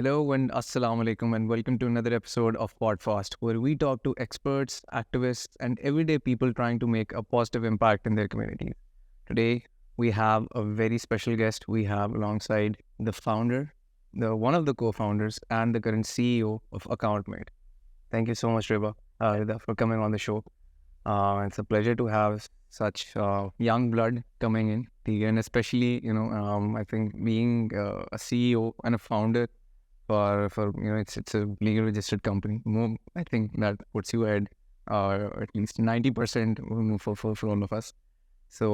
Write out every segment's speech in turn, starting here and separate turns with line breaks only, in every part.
Hello and assalamu alaikum and welcome to another episode of PodFast, where we talk to experts, activists, and everyday people trying to make a positive impact in their communities. Today, we have a very special guest. We have alongside the founder, one of the co-founders, and the current CEO of Akountmate. Thank you so much, Rida, for coming on the show. It's a pleasure to have such young blood coming in, and especially, I think being a CEO and a founder for it's a legal registered company. I think that puts you ahead, or at least 90% for all of us. So,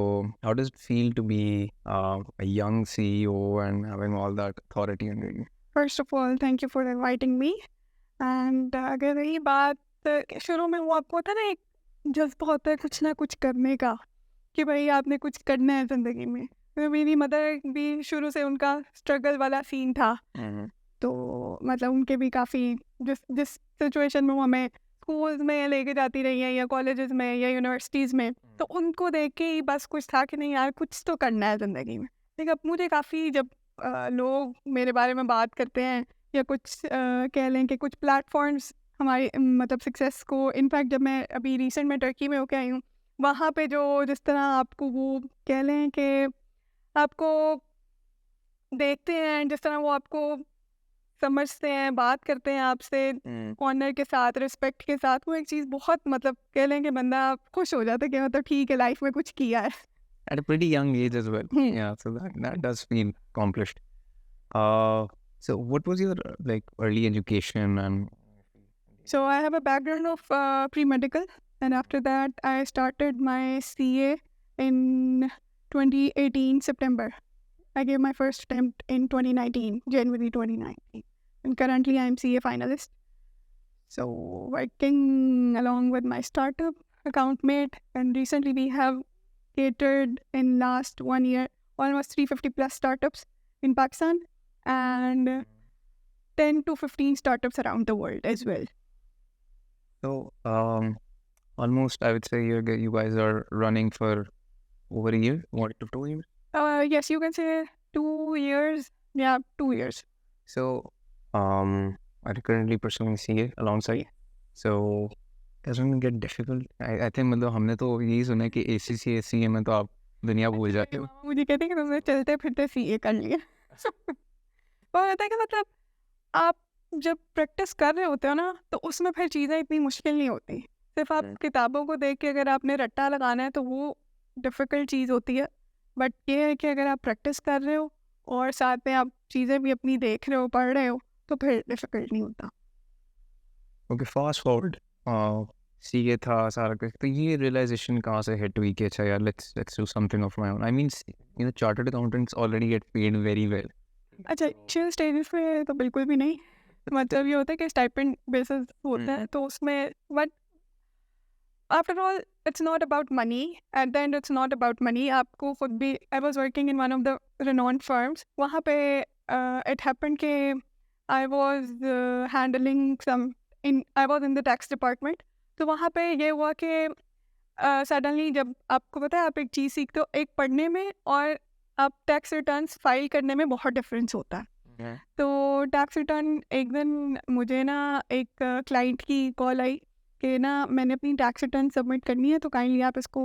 how does it feel to be a young CEO and having all that authority under you?
First of all, thank you for inviting me. And अगर रही बात शुरू में वो आपको होता है ना एक जज्बा होता है कुछ ना कुछ करने का कि भाई आपने कुछ करना है ज़िंदगी में। तो मेरी मदर भी शुरू से उनका स्ट्रगल वाला सीन था। तो मतलब उनके भी काफ़ी जिस सिचुएशन में वो हमें स्कूल्स में लेके जाती रही है या कॉलेजेस में या यूनिवर्सिटीज़ में, तो उनको देख के ही बस कुछ था कि नहीं यार कुछ तो करना है ज़िंदगी में। लेकिन अब मुझे काफ़ी जब लोग मेरे बारे में बात करते हैं या कुछ कह लें कि कुछ प्लेटफॉर्म्स हमारी मतलब सक्सेस को, इनफैक्ट जब मैं अभी रिसेंट में टर्की में होके आई हूँ, वहाँ पे जो जिस तरह आपको वो कह लें कि आपको देखते हैं, जिस तरह वो आपको समझते हैं, बात करते हैं आपसे ऑनर के साथ, रिस्पेक्ट के साथ, वो एक चीज़ बहुत मतलब कह लें कि बंदा खुश हो जाता है कि मतलब ठीक है लाइफ में कुछ किया है।
At a pretty young age as well. Yeah, so that does feel accomplished. So what was your early education and?
So I have a background of pre-medical, and after that I started my CA in 2018 September. I gave my first attempt in 2019, January 2019. And currently I'm CA finalist. So working along with my startup, Akountmate, and recently we have catered in last 1 year almost 350 plus startups in Pakistan and 10 to 15 startups around the world as well.
So almost I would say you guys are running for over a year, 1 to 2 years.
Yes, you can say 2 years. Yeah, 2 years.
So are you currently pursuing CA alongside? So doesn't it get difficult? I think मतलब हमने तो यही सुना है कि ACC SCA में तो आप दुनिया भूल जाते हो।
मुझे कहते हैं कि तुमने चलते फिरते CA कर लिया। वो कहता है कि मतलब आप जब प्रैक्टिस कर रहे होते हो ना, तो उसमें फिर चीज़ें इतनी मुश्किल नहीं होती। सिर्फ आप किताबों को देख के अगर आपने रट्टा लगाना है तो वो डिफ़िकल्ट चीज़ होती है। बट ये है कि अगर आप प्रैक्टिस कर रहे हो और साथ में आप चीज़ें भी अपनी देख रहे हो, पढ़ रहे हो, तो फिर डिफ़िकल्ट नहीं होता।
ओके, फास्ट फॉरवर्ड सीए था सारा कुछ, तो ये रियलाइजेशन कहाँ से हिट हुई कि अच्छा यार let's do something of my own? I mean chartered accountants already get paid very well.
अच्छा, इनिशियल स्टेजेस में तो बिल्कुल भी नहीं। मतलब ये होता है कि स्टाइपेंड बेसिस होता है, तो उसमें but after all it's not about money. At the end, it's not about money. आपको खुद भी, I was working in one of the renowned firms. वहाँ पे it happened कि I was handling I was in the tax department. तो वहाँ पे ये हुआ कि सडनली जब आपको पता है आप एक चीज़ सीखते हो, एक पढ़ने में और आप टैक्स रिटर्न्स फाइल करने में बहुत डिफरेंस होता है। तो टैक्स रिटर्न एक दिन मुझे ना एक क्लाइंट की कॉल आई कि ना मैंने अपनी टैक्स रिटर्न सबमिट करनी है, तो काइंडली आप इसको,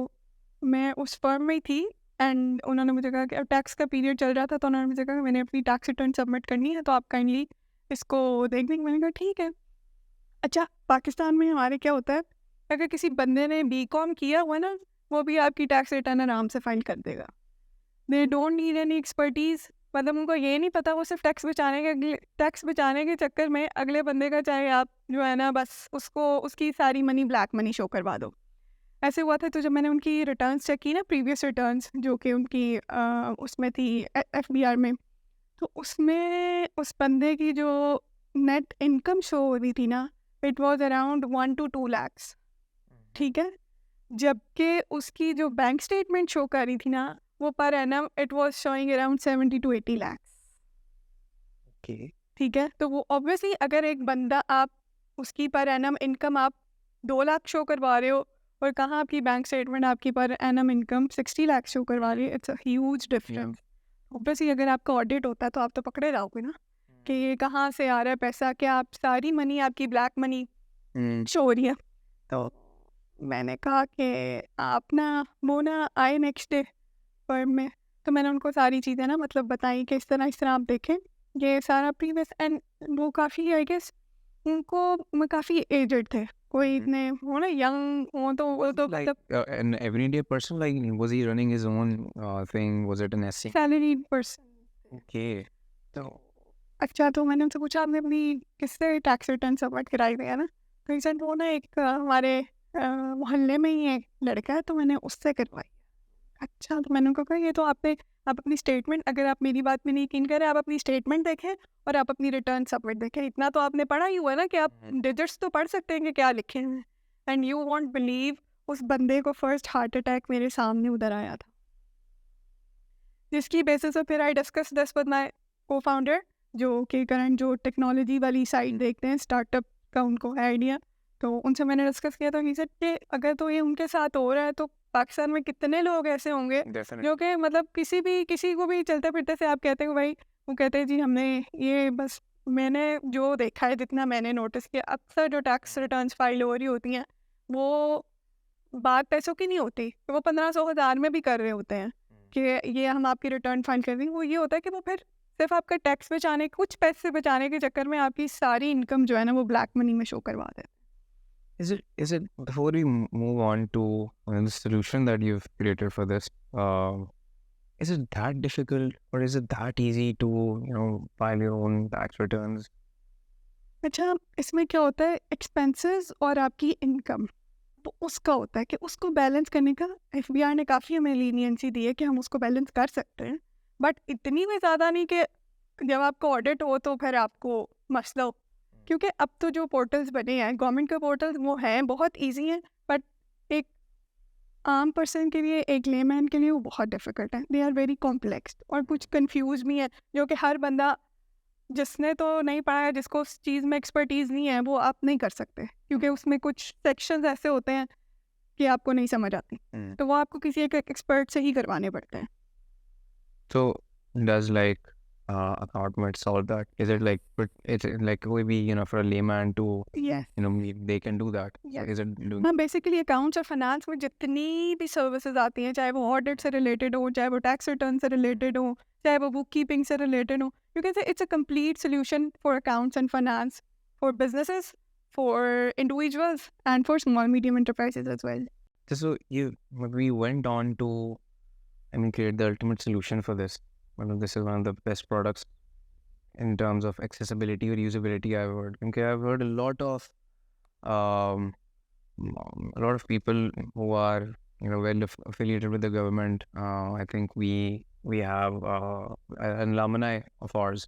मैं उस फर्म में ही थी एंड उन्होंने मुझे कहा कि टैक्स का पीरियड चल रहा था, तो उन्होंने मुझे कहा कि मैंने अपनी टैक्स रिटर्न सबमिट करनी है, तो आप काइंडली इसको देख देंगे। मैंने कहा ठीक है। अच्छा, पाकिस्तान में हमारे क्या होता है, अगर किसी बंदे ने BCom किया हुआ ना, वो भी आपकी टैक्स रिटर्न आराम से फाइल कर देगा। They don't need any expertise. मतलब उनको ये नहीं पता, वो सिर्फ टैक्स बचाने के चक्कर में अगले बंदे का, चाहे आप जो है ना बस उसको उसकी सारी मनी ब्लैक मनी शो करवा दो। ऐसे हुआ था। तो जब मैंने उनकी रिटर्न्स चेक की ना, प्रीवियस रिटर्न्स जो कि उनकी उसमें थी FBR में, तो उसमें उस बंदे की जो नेट इनकम शो हो रही थी ना, it was around 1 to 2 lakhs। ठीक है, जबकि उसकी जो बैंक स्टेटमेंट शो कर रही थी ना, वो per annum it was showing around 70 to 80 lakhs।
Okay,
ठीक है, तो वो ऑब्वियसली अगर एक बंदा आप उसकी पर एनम इनकम आप 2 लाख शो करवा रहे हो और कहाँ आपकी बैंक स्टेटमेंट आपकी per annum income 60 lakh show करवा रही है, it's a huge difference. Obviously अगर आपका ऑडिट होता है तो आप तो पकड़े जाओगे ना। कि ये कहाँ से आ रहा है पैसा, क्या आप सारी मनी आपकी ब्लैक मनी शो हो रही है। तो मैंने कहा कि आप ना वो ना आए नेक्स्ट डे फर्म में, तो मैंने उनको सारी चीज़ें ना मतलब बताई कि इस तरह आप देखें ये सारा प्रीवियस, एंड वो काफ़ी आई गेस उनको काफ़ी एजड थे, कोई इतने वो ना यंग हो तो वो तो
Like an everyday person, like was he running his own thing? Was it an SC?
Salaried person.
Okay. तो
अच्छा, तो मैंने उनसे पूछा आपने अपनी किससे टैक्स रिटर्न सबमिट कराई हुई है ना, तो he said वो ना एक हमारे मोहल्ले में ही एक लड़का है तो मैंने उससे करवाई। अच्छा, तो मैंने उनको कहा ये तो आप अपनी स्टेटमेंट, अगर आप मेरी बात में नहीं यकीन करें, आप अपनी स्टेटमेंट देखें और आप अपनी रिटर्न सबमिट देखें, इतना तो आपने पढ़ा ही हुआ है ना कि आप डिजिट्स तो पढ़ सकते हैं कि क्या लिखे हैं। एंड यू वॉन्ट बिलीव, उस बंदे को फर्स्ट हार्ट अटैक मेरे सामने उधर आया था, जिसकी बेसिस पे फिर I discuss this with my को फाउंडर, जो कि करंट जो टेक्नोलॉजी वाली साइड देखते हैं, स्टार्टअप का उनको है आइडिया, तो उनसे मैंने डिस्कस किया। तो ही सेड कि अगर तो ये उनके साथ हो रहा है तो पाकिस्तान में कितने लोग ऐसे होंगे जो कि मतलब किसी को भी चलते फिरते से आप कहते हो भाई, वो कहते हैं जी हमने ये बस, मैंने जो देखा है, जितना मैंने नोटिस किया, अक्सर जो टैक्स रिटर्न्स फाइल हो रही होती हैं वो बात पैसों की नहीं होती, वो 1500-1000 में भी कर रहे होते हैं कि ये हम आपकी रिटर्न फाइल कर देंगे। वो ये होता है कि वो फिर सिर्फ आपका टैक्स बचाने, कुछ पैसे बचाने के चक्कर में आपकी सारी इनकम जो है ना वो ब्लैक मनी में शो करवा देते हैं।
Is it before we move on to the solution that you've created for this, is it that difficult or is it that easy to file your own tax returns?
अच्छा, इसमें क्या होता है, expenses और आपकी इनकम, वो उसका होता है कि उसको बैलेंस करने का एफबीआर ने काफ़ी हमें लीनियंसी दी है कि हम उसको बैलेंस कर सकते हैं, बट इतनी भी ज़्यादा नहीं कि जब आपको ऑडिट हो तो फिर आपको मसला हो। क्योंकि अब तो जो पोर्टल्स बने हैं गवर्नमेंट के पोर्टल्स, वो हैं बहुत इजी हैं, बट एक आम पर्सन के लिए, एक लेमैन के लिए वो बहुत डिफ़िकल्ट है, दे आर वेरी कॉम्प्लेक्स और कुछ कंफ्यूज भी है, जो कि हर बंदा जिसने तो नहीं पढ़ा है, जिसको उस चीज़ में एक्सपर्टीज़ नहीं है, वो आप नहीं कर सकते, क्योंकि उसमें कुछ सेक्शंस ऐसे होते हैं कि आपको नहीं समझ आती, तो वो आपको किसी एक एक्सपर्ट से ही करवाने पड़ते हैं।
So does like Akountmate solve that? Is it like, but it's like maybe for a layman to
Yes.
they can do that? So
Yes.
is it doing?
हाँ, बेसिकली अकाउंट्स और फाइनेंस में जितनी भी services आती हैं, चाहे वो audit से रिलेटेड हो, चाहे वो टैक्स रिटर्न से रिलेटेड हो, चाहे वो बुक कीपिंग से रिलेटेड हो, you can say it's a complete solution for accounts and finance, for businesses, for individuals and for small medium enterprises as well.
So we went on to, create the ultimate solution for this. This is one of the best products in terms of accessibility or usability I've heard. Okay, I've heard a lot of people who are well affiliated with the government. I think we have an alumni of ours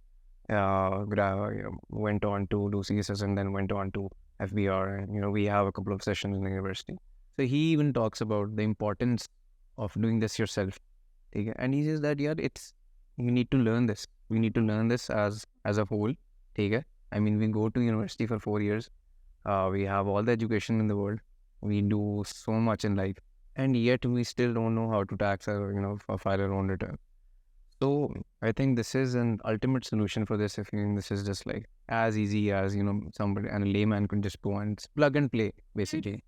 went on to do CSS and then went on to FBR, and we have a couple of sessions in the university. So he even talks about the importance of doing this yourself. Okay? And he says that you need to learn this. We need to learn this as a whole. Okay? We go to university for 4 years. We have all the education in the world. We do so much in life, and yet we still don't know how to tax or file our own return. So I think this is an ultimate solution for this. If this is just like as easy as somebody and a layman could just go and plug and play basically.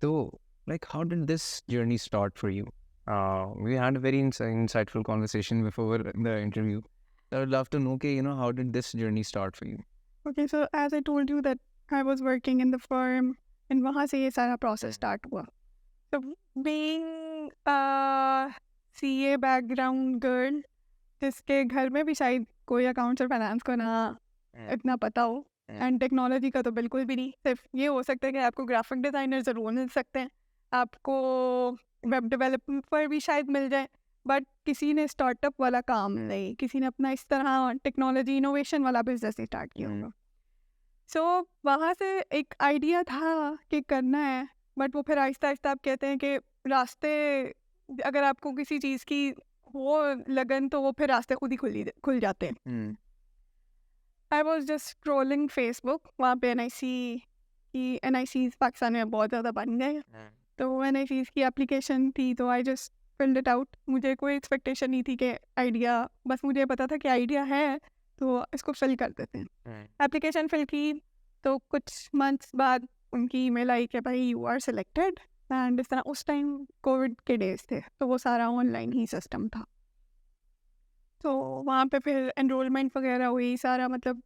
So like, how did this journey start for you? We had a very insightful conversation before the interview. I would love to know, how did this journey start for you?
Okay, so as I told you that I was working in the firm, and वहाँ से ये सारा process start हुआ. So being a CA background girl, जिसके घर में भी शायद कोई अकाउंट्स और फाइनेंस को ना इतना पता हो, एंड टेक्नोलॉजी का तो बिल्कुल भी नहीं, सिर्फ ये हो सकता है कि आपको ग्राफिक डिज़ाइनर ज़रूर मिल सकते हैं, आपको वेब डेवलपर भी शायद मिल जाए, बट किसी ने स्टार्टअप वाला काम नहीं, किसी ने अपना इस तरह टेक्नोलॉजी इनोवेशन वाला बिजनेस स्टार्ट किया होगा। सो वहाँ से एक आइडिया था कि करना है, बट वो फिर आहिस्ता आहिस्ता आप कहते हैं कि रास्ते, अगर आपको किसी चीज़ की वो लगन तो वो फिर रास्ते खुद ही खुल जाते हैं। I was just scrolling Facebook, वहाँ पे NICs पाकिस्तान में बहुत ज़्यादा बन गए, तो NICs की एप्लीकेशन थी, तो I just filled it out. मुझे कोई एक्सपेक्टेशन नहीं थी कि आइडिया, बस मुझे पता था कि आइडिया है, तो इसको फिल कर देते हैं। एप्लीकेशन फिल की तो कुछ मंथ्स बाद उनकी ईमेल आई कि भाई यू आर सिलेक्टेड, एंड इस तरह उस टाइम कोविड के डेज थे तो वो सारा ऑनलाइन ही सिस्टम था। तो वहाँ पे फिर एनरोलमेंट वगैरह हुई, सारा मतलब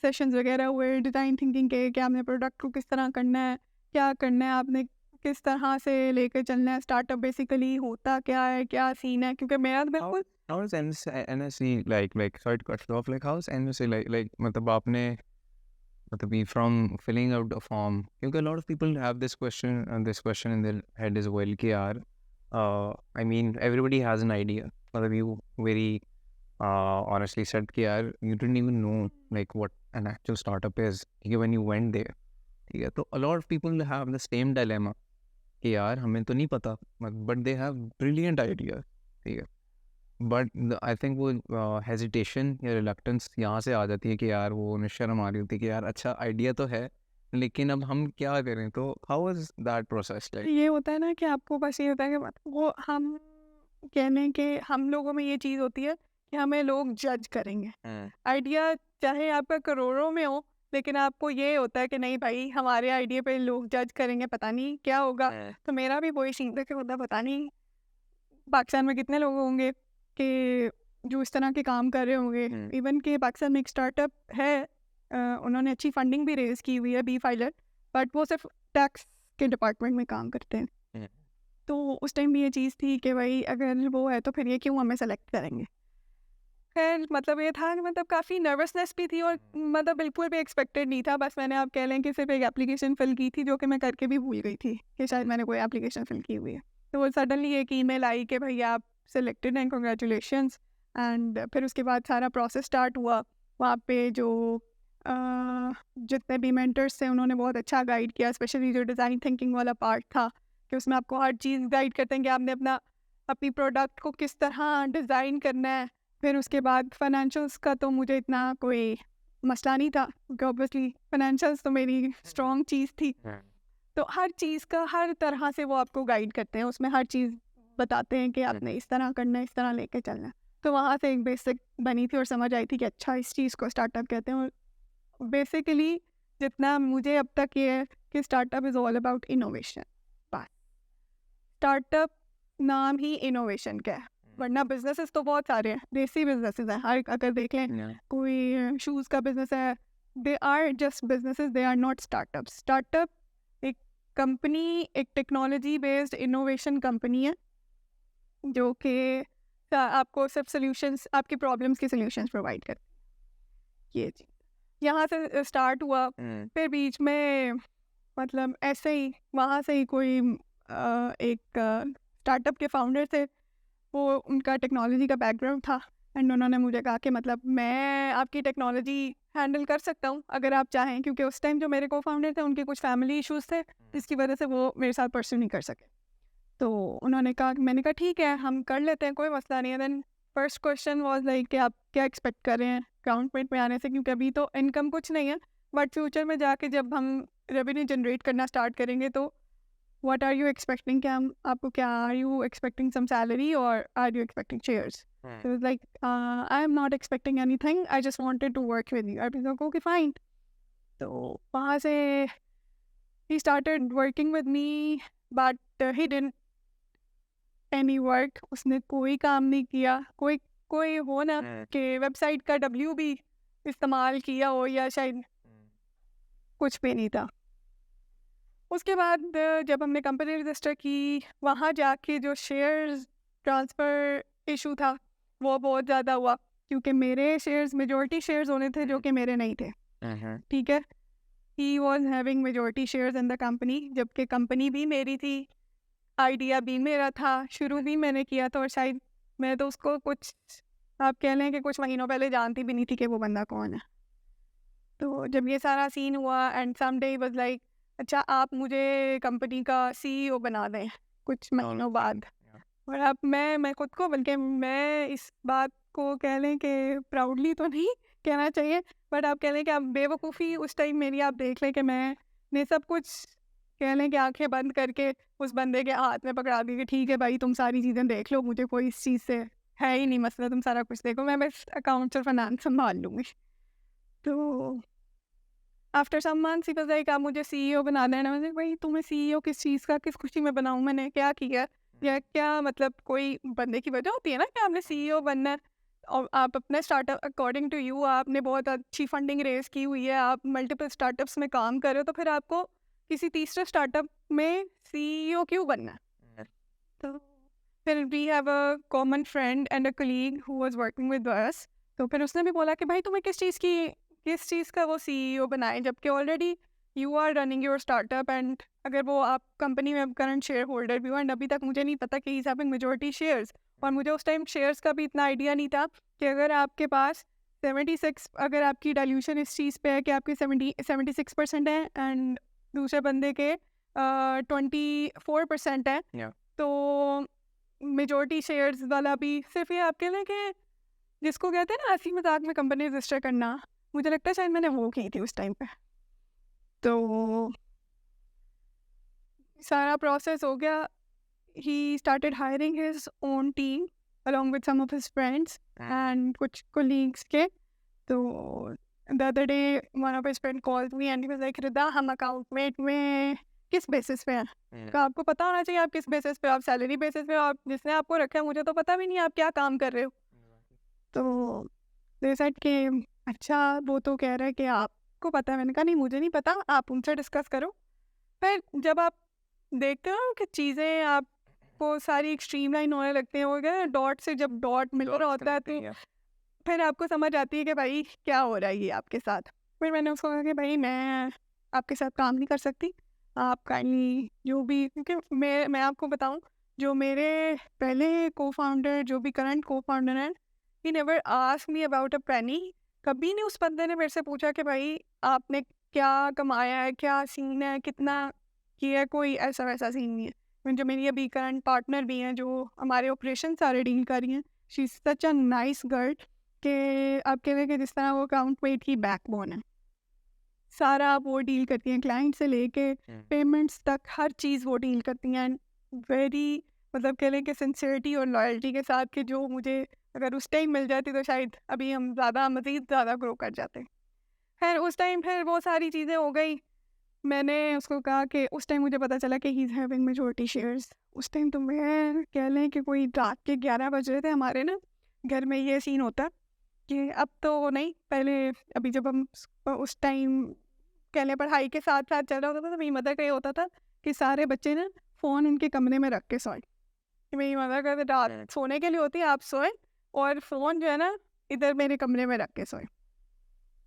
सेशंस वगैरह हुए डिज़ाइन थिंकिंग के कि आपने प्रोडक्ट को किस तरह करना है, क्या करना है, आपने किस तरह से लेकर चलना है, स्टार्टअप बेसिकली होता क्या है, क्या सीन है, क्योंकि मेरा तो बिल्कुल
How is NSE like sorry to cut you off, like how is NSE like मतलब आपने मतलब from filling out a form, क्योंकि a lot of people have this question in their head as well कि यार I mean everybody has an idea, मतलब you very honestly said कि यार you didn't even know like what an actual startup is, ठीक है, when you went there, ठीक है, तो a lot of people have the same dilemma कि यार हमें तो नहीं पता, but they have brilliant ideas, ठीक है, बट आई थिंक वो हेजिटेशन या रिलक्टेंस यहाँ से आ जाती है कि यार वो उन्हें शर्म आ रही होती है कि यार अच्छा आइडिया तो है लेकिन अब हम क्या करें। तो how is that process like?
ये होता है ना कि आपको बस ये होता है कि वो हम कहने के हम लोगों में ये चीज़ होती है कि हमें लोग जज करेंगे। आइडिया चाहे आपका करोड़ों में हो, लेकिन आपको ये होता है कि नहीं भाई हमारे आइडिया पे लोग जज करेंगे, पता नहीं क्या होगा। तो मेरा भी वही सीन था कि होता पता नहीं पाकिस्तान में कितने लोग होंगे कि जो इस तरह के काम कर रहे होंगे। इवन कि पाकिस्तान में एक स्टार्टअप है, उन्होंने अच्छी फंडिंग भी रेज की हुई है, बी फाइलर, बट वो सिर्फ टैक्स के डिपार्टमेंट में काम करते हैं। तो उस टाइम भी ये चीज़ थी कि भाई अगर वो है तो फिर ये क्यों हमें सेलेक्ट करेंगे। खैर मतलब ये था कि मतलब काफ़ी नर्वसनेस भी थी और मतलब बिल्कुल भी एक्सपेक्टेड नहीं था। बस मैंने आप कह लें कि सिर्फ एक एप्लीकेशन फिल की थी जो कि मैं करके भी भूल गई थी कि शायद मैंने कोई एप्लीकेशन फिल की हुई है। तो वो सडनली एक ईमेल आई कि भैया आप सिलेक्टेड हैं, कंग्रेचुलेशंस। एंड फिर उसके बाद सारा प्रोसेस स्टार्ट हुआ। वहाँ पे जो जितने भी मेंटर्स थे उन्होंने बहुत अच्छा गाइड किया, स्पेशली जो डिज़ाइन थिंकिंग वाला पार्ट था कि उसमें आपको हर चीज़ गाइड करते हैं कि आपने अपनी प्रोडक्ट को किस तरह डिज़ाइन करना है। फिर उसके बाद फाइनेंशियल्स का तो मुझे इतना कोई मसला नहीं था क्योंकि ऑब्वियसली फाइनेंशियल्स तो मेरी स्ट्रॉन्ग चीज़ थी। तो हर चीज़ का हर तरह से वो आपको गाइड करते हैं, उसमें हर चीज़ बताते हैं कि आपने इस तरह करना है, इस तरह लेके चलना है। तो वहाँ से एक बेसिक बनी थी और समझ आई थी कि अच्छा इस चीज़ को स्टार्टअप कहते हैं। और बेसिकली जितना मुझे अब तक ये है कि startup is all about innovation. बस स्टार्टअप नाम ही इनोवेशन का है, वरना बिजनेसेस तो बहुत सारे हैं, देसी बिजनेसेस हैं। हर अगर देख लें कोई शूज़ का बिजनेस है, they are just businesses, they are not startup. Startup एक कंपनी, एक टेक्नोलॉजी बेस्ड इनोवेशन कंपनी है जो कि आपको सिर्फ सॉल्यूशंस, आपकी प्रॉब्लम्स के सॉल्यूशंस प्रोवाइड कर। ये चीज़ यहाँ से स्टार्ट हुआ। फिर बीच में मतलब ऐसे ही वहाँ से ही कोई एक स्टार्टअप के फाउंडर थे, वो उनका टेक्नोलॉजी का बैकग्राउंड था एंड उन्होंने मुझे कहा कि मतलब मैं आपकी टेक्नोलॉजी हैंडल कर सकता हूँ अगर आप चाहें, क्योंकि उस टाइम जो मेरे को फाउंडर थे उनके कुछ फैमिली इश्यूज़ थे जिसकी वजह से वो मेरे साथ परस्यू नहीं कर सके। तो उन्होंने कहा, मैंने कहा ठीक है हम कर लेते हैं, कोई मसला नहीं है। Then first question was like कि आप क्या एक्सपेक्ट कर रहे हैं अकाउंटमेंट में आने से, क्योंकि अभी तो इनकम कुछ नहीं है, बट फ्यूचर में जाके जब हम रेवेन्यू जनरेट करना स्टार्ट करेंगे तो व्हाट आर यू एक्सपेक्टिंग, क्या हम आपको क्या are you expecting some salary और are you expecting shares? So it's like, I am not expecting anything. I just wanted to work with you. I was like, okay, fine. तो वहाँ से he started working with me, but he didn't any work. उसने कोई काम नहीं किया। कोई हो ना कि वेबसाइट का WB इस्तेमाल किया हो या शायद कुछ भी नहीं था। उसके बाद जब हमने कंपनी रजिस्टर की, वहाँ जाके जो शेयर्स ट्रांसफ़र इशू था वो बहुत ज़्यादा हुआ, क्योंकि मेरे शेयर्स मेजॉरिटी शेयर्स होने थे जो कि मेरे नहीं थे। ठीक है, he was having majority shares in the company, जबकि कंपनी भी मेरी थी, आइडिया भी मेरा था, शुरू भी मैंने किया था और शायद मैं तो उसको कुछ आप कह लें कि कुछ महीनों पहले जानती भी नहीं थी कि वो बंदा कौन है। तो जब ये सारा सीन हुआ and some day was like अच्छा आप मुझे कंपनी का CEO बना दें कुछ महीनों बाद। और अब मैं खुद को, बल्कि मैं इस बात को कह लें कि प्राउडली तो नहीं कहना चाहिए, बट आप कह लें कि आप बेवकूफ़ी उस टाइम मेरी आप देख लें कि मैंने सब कुछ कह लें कि आंखें बंद करके उस बंदे के हाथ में पकड़ा दी कि ठीक है भाई तुम सारी चीज़ें देख लो, मुझे कोई इस चीज़ से है ही नहीं मसला, तुम सारा कुछ देखो, मैं बस अकाउंट्स और फाइनेंस संभाल लूँगी। तो आफ्टर सम मंथ्स ही वाज लाइक आप मुझे सीईओ बना देना। मैंने भाई तुम्हें सीईओ किस चीज़ का, किस खुशी में बनाऊँ, मैंने क्या किया? या क्या मतलब कोई बंदे की वजह होती है ना कि आपने सीईओ बनना है और आप अपना स्टार्टअप अकॉर्डिंग टू यू आपने बहुत अच्छी फंडिंग रेज़ की हुई है, आप मल्टीपल स्टार्टअप्स में काम कर रहे हो, तो फिर आपको किसी तीसरे स्टार्टअप में सीईओ क्यों बनना है? तो फिर we have a common friend and a colleague who was working with us, तो फिर उसने भी बोला कि भाई तुम्हें किस चीज़ का वो सीईओ बनाए, जबकि already you are running your startup and अगर वो आप कंपनी में करंट शेयर होल्डर भी हो, एंड अभी तक मुझे नहीं पता कि he is having majority shares, और मुझे उस टाइम शेयर्स का भी इतना आइडिया नहीं था कि अगर आपके पास 76, अगर आपकी डाइल्यूशन इस चीज़ पे है कि आपके 76% है एंड दूसरे बंदे के 24% है,
Yeah.
तो मेजॉरिटी शेयर्स वाला भी सिर्फ ये आपके लिए कि जिसको कहते हैं ना हंसी मजाक में कंपनी रजिस्टर करना, मुझे लगता है शायद मैंने वो की थी उस टाइम पे। तो सारा प्रोसेस हो गया, he started hiring his own team along with some of his friends and कुछ colleagues के। तो the other day one of his friend called me and he was like, रिदा हम अकाउंटमेट में किस बेसिस पे हैं? तो आपको पता होना चाहिए आप किस बेसिस पे, आप सैलरी बेसिस पे, आप जिसने आपको रखा है, मुझे तो पता भी नहीं आप क्या काम कर रहे हो। तो they said कि अच्छा वो तो कह रहा है कि आपको पता है। मैंने कहा नहीं मुझे नहीं पता, आप उनसे डिस्कस करो। फिर जब आप देखते हो कि चीज़ें आपको सारी स्ट्रीमलाइन होने लगती हैं, वो क्या डॉट से जब डॉट मिल रहा होता है तो फिर आपको समझ आती है कि भाई क्या हो रहा है ये आपके साथ। फिर मैंने उसको कहा कि भाई मैं आपके साथ काम नहीं कर सकती, आप काइंडली जो भी, क्योंकि मैं आपको बताऊं जो मेरे पहले को फाउंडर, जो भी करंट को फाउंडर हैं, he never ask me about a penny. कभी नहीं उस बंदे ने मेरे से पूछा कि भाई आपने क्या कमाया है, क्या सीन है, कितना किया है, कोई ऐसा वैसा सीन नहीं है। जो मेरी अभी करंट पार्टनर भी हैं जो हमारे ऑपरेशन सारे डील कर रही हैं, she is such a nice girl कि आप कह रहे कि जिस तरह वो अकाउंटमेट की बैकबोन है, सारा वो डील करती हैं, क्लाइंट से लेके पेमेंट्स तक हर चीज़ वो डील करती हैं। वेरी मतलब कह लें कि सिंसियरिटी और लॉयल्टी के साथ कि जो मुझे अगर उस टाइम मिल जाती तो शायद अभी हम मज़ीद ज़्यादा ग्रो कर जाते। खैर उस टाइम फिर वो सारी चीज़ें हो गई। मैंने उसको कहा कि उस टाइम मुझे पता चला कि he is having majority shares. उस टाइम तो मैं कह लें कि कोई रात के 11 बज रहे थे। हमारे ना घर में ये सीन होता कि अब तो नहीं, पहले अभी जब हम उस टाइम कह लें पढ़ाई के साथ साथ चल रहा होता था तो मेरी मदर का ये होता था कि सारे बच्चे ना फ़ोन इनके कमरे में रख के सोएं। मेरी मदर का रात सोने के लिए होती है, आप सोएं और फ़ोन जो है ना इधर मेरे कमरे में रख के सोएं।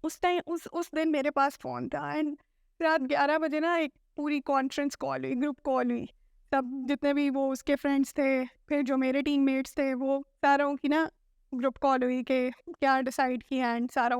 उस टाइम उस दिन मेरे पास फ़ोन था एंड रात 11 बजे ना एक पूरी कॉन्फ्रेंस कॉल हुई, ग्रुप कॉल हुई। सब जितने भी वो उसके फ्रेंड्स थे, फिर जो मेरे टीममेट्स थे, वो सारों की ना ग्रुप कॉल हुई कि क्या डिसाइड किया एंड सारा।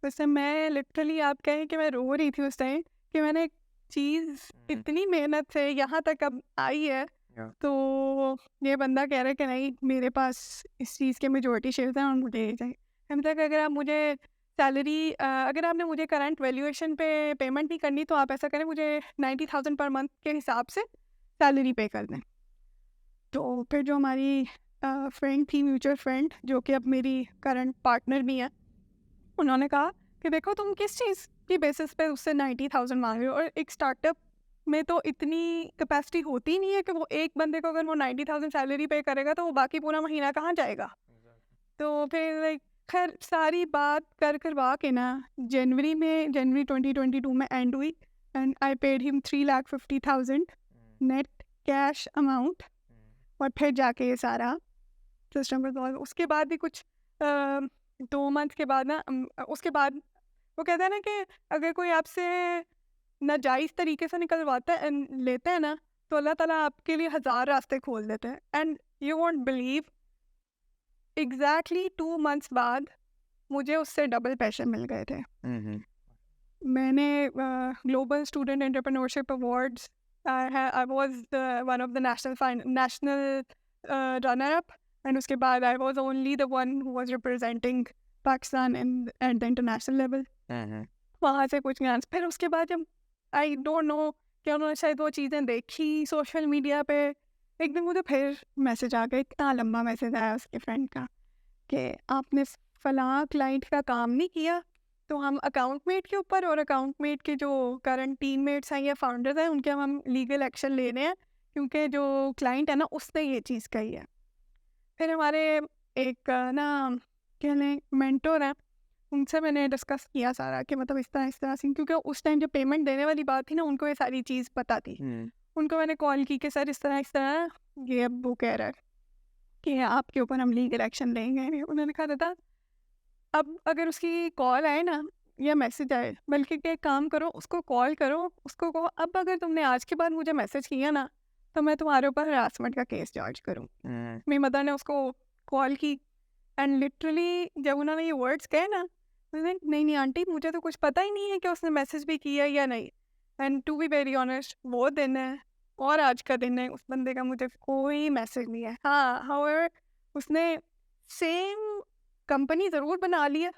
वैसे मैं लिटरली आप कहें कि मैं रो रही थी उस टाइम कि मैंने एक चीज़ इतनी मेहनत से यहाँ तक अब आई है, तो ये बंदा कह रहा है कि नहीं मेरे पास इस चीज़ के मेजॉरिटी शेयर्स हैं और मुझे ये चाहिए। हम तक अगर आप मुझे सैलरी अगर आपने मुझे करंट वैल्यूएशन पे पेमेंट नहीं करनी तो आप ऐसा करें मुझे 90,000 पर मंथ के हिसाब से सैलरी पे कर दें। तो फिर जो हमारी फ्रेंड थी, म्यूचुअल फ्रेंड, जो कि अब मेरी करंट पार्टनर भी है, उन्होंने कहा कि देखो तुम किस चीज़ की बेसिस पे उससे 90,000 मांग रहे हो, और एक स्टार्टअप में तो इतनी कैपेसिटी होती नहीं है कि वो एक बंदे को अगर वो 90,000 सैलरी पे करेगा तो वो बाकी पूरा महीना कहाँ जाएगा। तो फिर लाइक खैर सारी बात करवा के ना जनवरी 2022 में एंड हुई and I paid him 3,50,000 net cash amount. और फिर जाके ये सारा सिस्टम रिजॉल्व। उसके बाद भी कुछ 2 मंथ के बाद ना उसके बाद वो कहता है ना कि अगर कोई आपसे नाजायज़ तरीके से निकलवाता है लेता है ना तो अल्लाह ताला आपके लिए 1000 रास्ते खोल देते हैं। And you won't believe exactly 2 months बाद मुझे उससे डबल पैसे मिल गए थे। मैंने global student entrepreneurship awards I was one of the national runner up and उसके बाद I was only the one who was representing Pakistan at the international level. वहाँ से कुछ ग्रांट्स। फिर उसके बाद जब आई डोंट नो कि उन्होंने शायद वो चीज़ें देखी सोशल मीडिया पे एक दिन मुझे फिर मैसेज आ गया, इतना लंबा मैसेज आया उसके फ्रेंड का कि आपने फलां क्लाइंट का काम नहीं किया, तो हम अकाउंटमेट के ऊपर और अकाउंटमेट के जो करंट टीममेट्स हैं या फाउंडर्स हैं उनके हम लीगल एक्शन ले रहे हैं, क्योंकि जो क्लाइंट है ना उसने ये चीज़ कही है। फिर हमारे एक ना कह लें मेंटोर हैं, उनसे मैंने डिस्कस किया सारा कि मतलब इस तरह से, क्योंकि उस टाइम जो पेमेंट देने वाली बात थी ना उनको ये सारी चीज़ पता थी। उनको मैंने कॉल की कि सर इस तरह ये अब वो कह रहा है कि आपके ऊपर हम लीगल एक्शन लेंगे। उन्होंने कहा था अब अगर उसकी कॉल आए ना या मैसेज आए, बल्कि कि एक काम करो, उसको कॉल करो, उसको कहो अब अगर तुमने आज के बाद मुझे मैसेज किया ना तो मैं तुम्हारे ऊपर हरासमेंट का केस चार्ज करूँ। मेरी मदर ने उसको कॉल की एंड लिटरली जब उन्होंने ये वर्ड्स कहे ना, मैंने नहीं आंटी मुझे तो कुछ पता ही नहीं है कि उसने मैसेज भी किया या नहीं। And to be very honest वो दिन है और आज का दिन है, उस बंदे का मुझे कोई मैसेज नहीं है। हाँ, हाउएवर उसने सेम कंपनी ज़रूर बना लिया,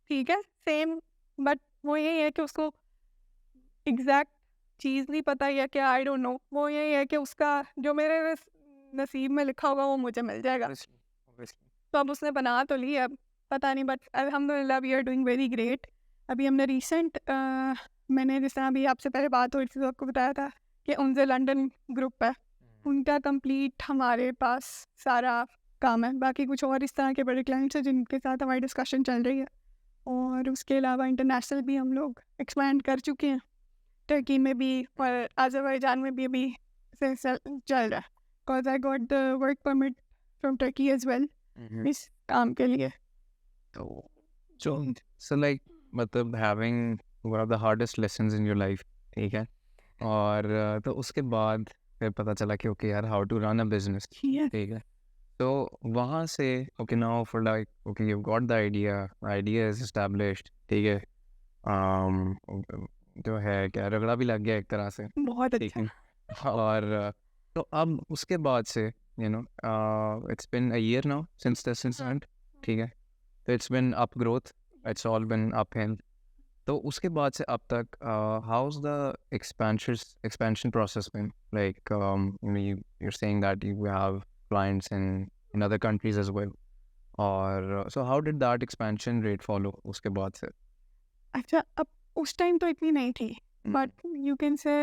ठीक है, सेम, बट वो यही है कि उसको एग्जैक्ट चीज़ नहीं पता या क्या, आई डोंट नो। वो यही है कि उसका जो मेरे नसीब में लिखा होगा वो मुझे मिल जाएगा। तो अब उसने बना तो ली, अब पता नहीं, बट अल्हम्दुलिल्लाह we are doing very great. अभी हमने रिसेंट मैंने जिस तरह अभी आपसे पहले बात हुई थी तो आपको बताया था कि उनसे लंदन ग्रुप है, उनका कंप्लीट हमारे पास सारा काम है। बाकी कुछ और इस तरह के बड़े क्लाइंट्स हैं जिनके साथ हमारी डिस्कशन चल रही है, और उसके अलावा इंटरनेशनल भी हम लोग एक्सपैंड कर चुके हैं, टर्की में भी और अज़रबैजान में भी अभी से चल रहा है, because I got the work permit from Turkey as well इस काम के लिए।
So like मतलब having one of the hardest lessons in your life, ठीक है, और तो उसके बाद फिर पता चला कि ओके यार how to run a business,
Yes.
ठीक है, तो वहाँ से okay now for like okay you got the idea is established, ठीक है, जो है क्या रगड़ा भी लग गया एक तरह से,
बहुत
ठीक
अच्छा।
है, और तो अब उसके बाद से you know it's been a year now since the incident, ठीक है, तो it's been up growth, it's all been up hill. तो उसके बाद से अब तक house the expansion process been like you're saying that you have clients in other countries as well, or so how did that expansion rate follow उसके बाद से?
अच्छा, अब उस टाइम तो इतनी नहीं थी, बट यू कैन से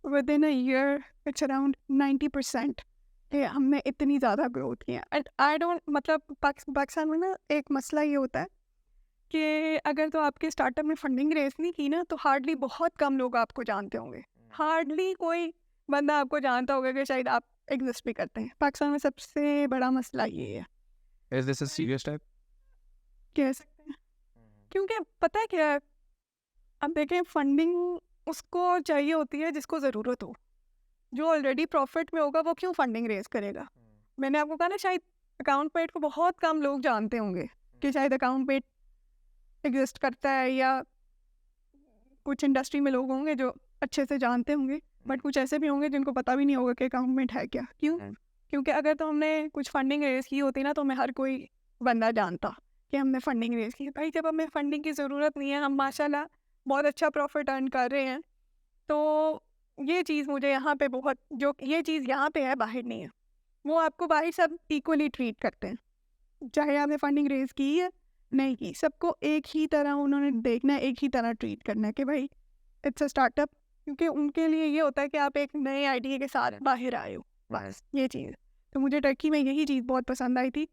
with in a year it's around 90% कि हमने इतनी ज़्यादा ग्रोथ की है। एंड आई डोंट मतलब पाकिस्तान में ना एक मसला ये होता है कि अगर तो आपके स्टार्टअप में फंडिंग रेस नहीं की ना तो हार्डली बहुत कम लोग आपको जानते होंगे, हार्डली कोई बंदा आपको जानता होगा कि शायद आप एग्जिस्ट भी करते हैं। पाकिस्तान में सबसे बड़ा मसला ये है,
Is this a serious type?
कह सकते हैं, क्योंकि पता है क्या है, अब देखें फंडिंग उसको चाहिए होती है जिसको ज़रूरत हो, जो ऑलरेडी प्रॉफिट में होगा वो क्यों फंडिंग रेज करेगा। मैंने आपको कहा ना शायद अकाउंटमेट को बहुत कम लोग जानते होंगे कि शायद अकाउंटमेट एग्जिस्ट करता है, या कुछ इंडस्ट्री में लोग होंगे जो अच्छे से जानते होंगे, बट कुछ ऐसे भी होंगे जिनको पता भी नहीं होगा कि अकाउंटमेंट है क्या। क्यों? क्योंकि अगर तो हमने कुछ फंडिंग रेज की होती ना तो मैं हर कोई बंदा जानता कि हमने फंडिंग रेज की। भाई जब हमें फंडिंग की ज़रूरत नहीं है, हम माशाल्लाह बहुत अच्छा प्रॉफिट अर्न कर रहे हैं, तो ये चीज़ मुझे यहाँ पे बहुत, जो ये चीज़ यहाँ पे है बाहर नहीं है। वो आपको बाहर सब इक्वली ट्रीट करते हैं, चाहे आपने फंडिंग रेज की है नहीं की, सबको एक ही तरह उन्होंने देखना है, एक ही तरह ट्रीट करना है कि भाई इट्स अ स्टार्टअप, क्योंकि उनके लिए ये होता है कि आप एक नए आइडिया के साथ बाहर आए हो, बस ये चीज़। तो मुझे टर्की में यही चीज़ बहुत पसंद आई थी,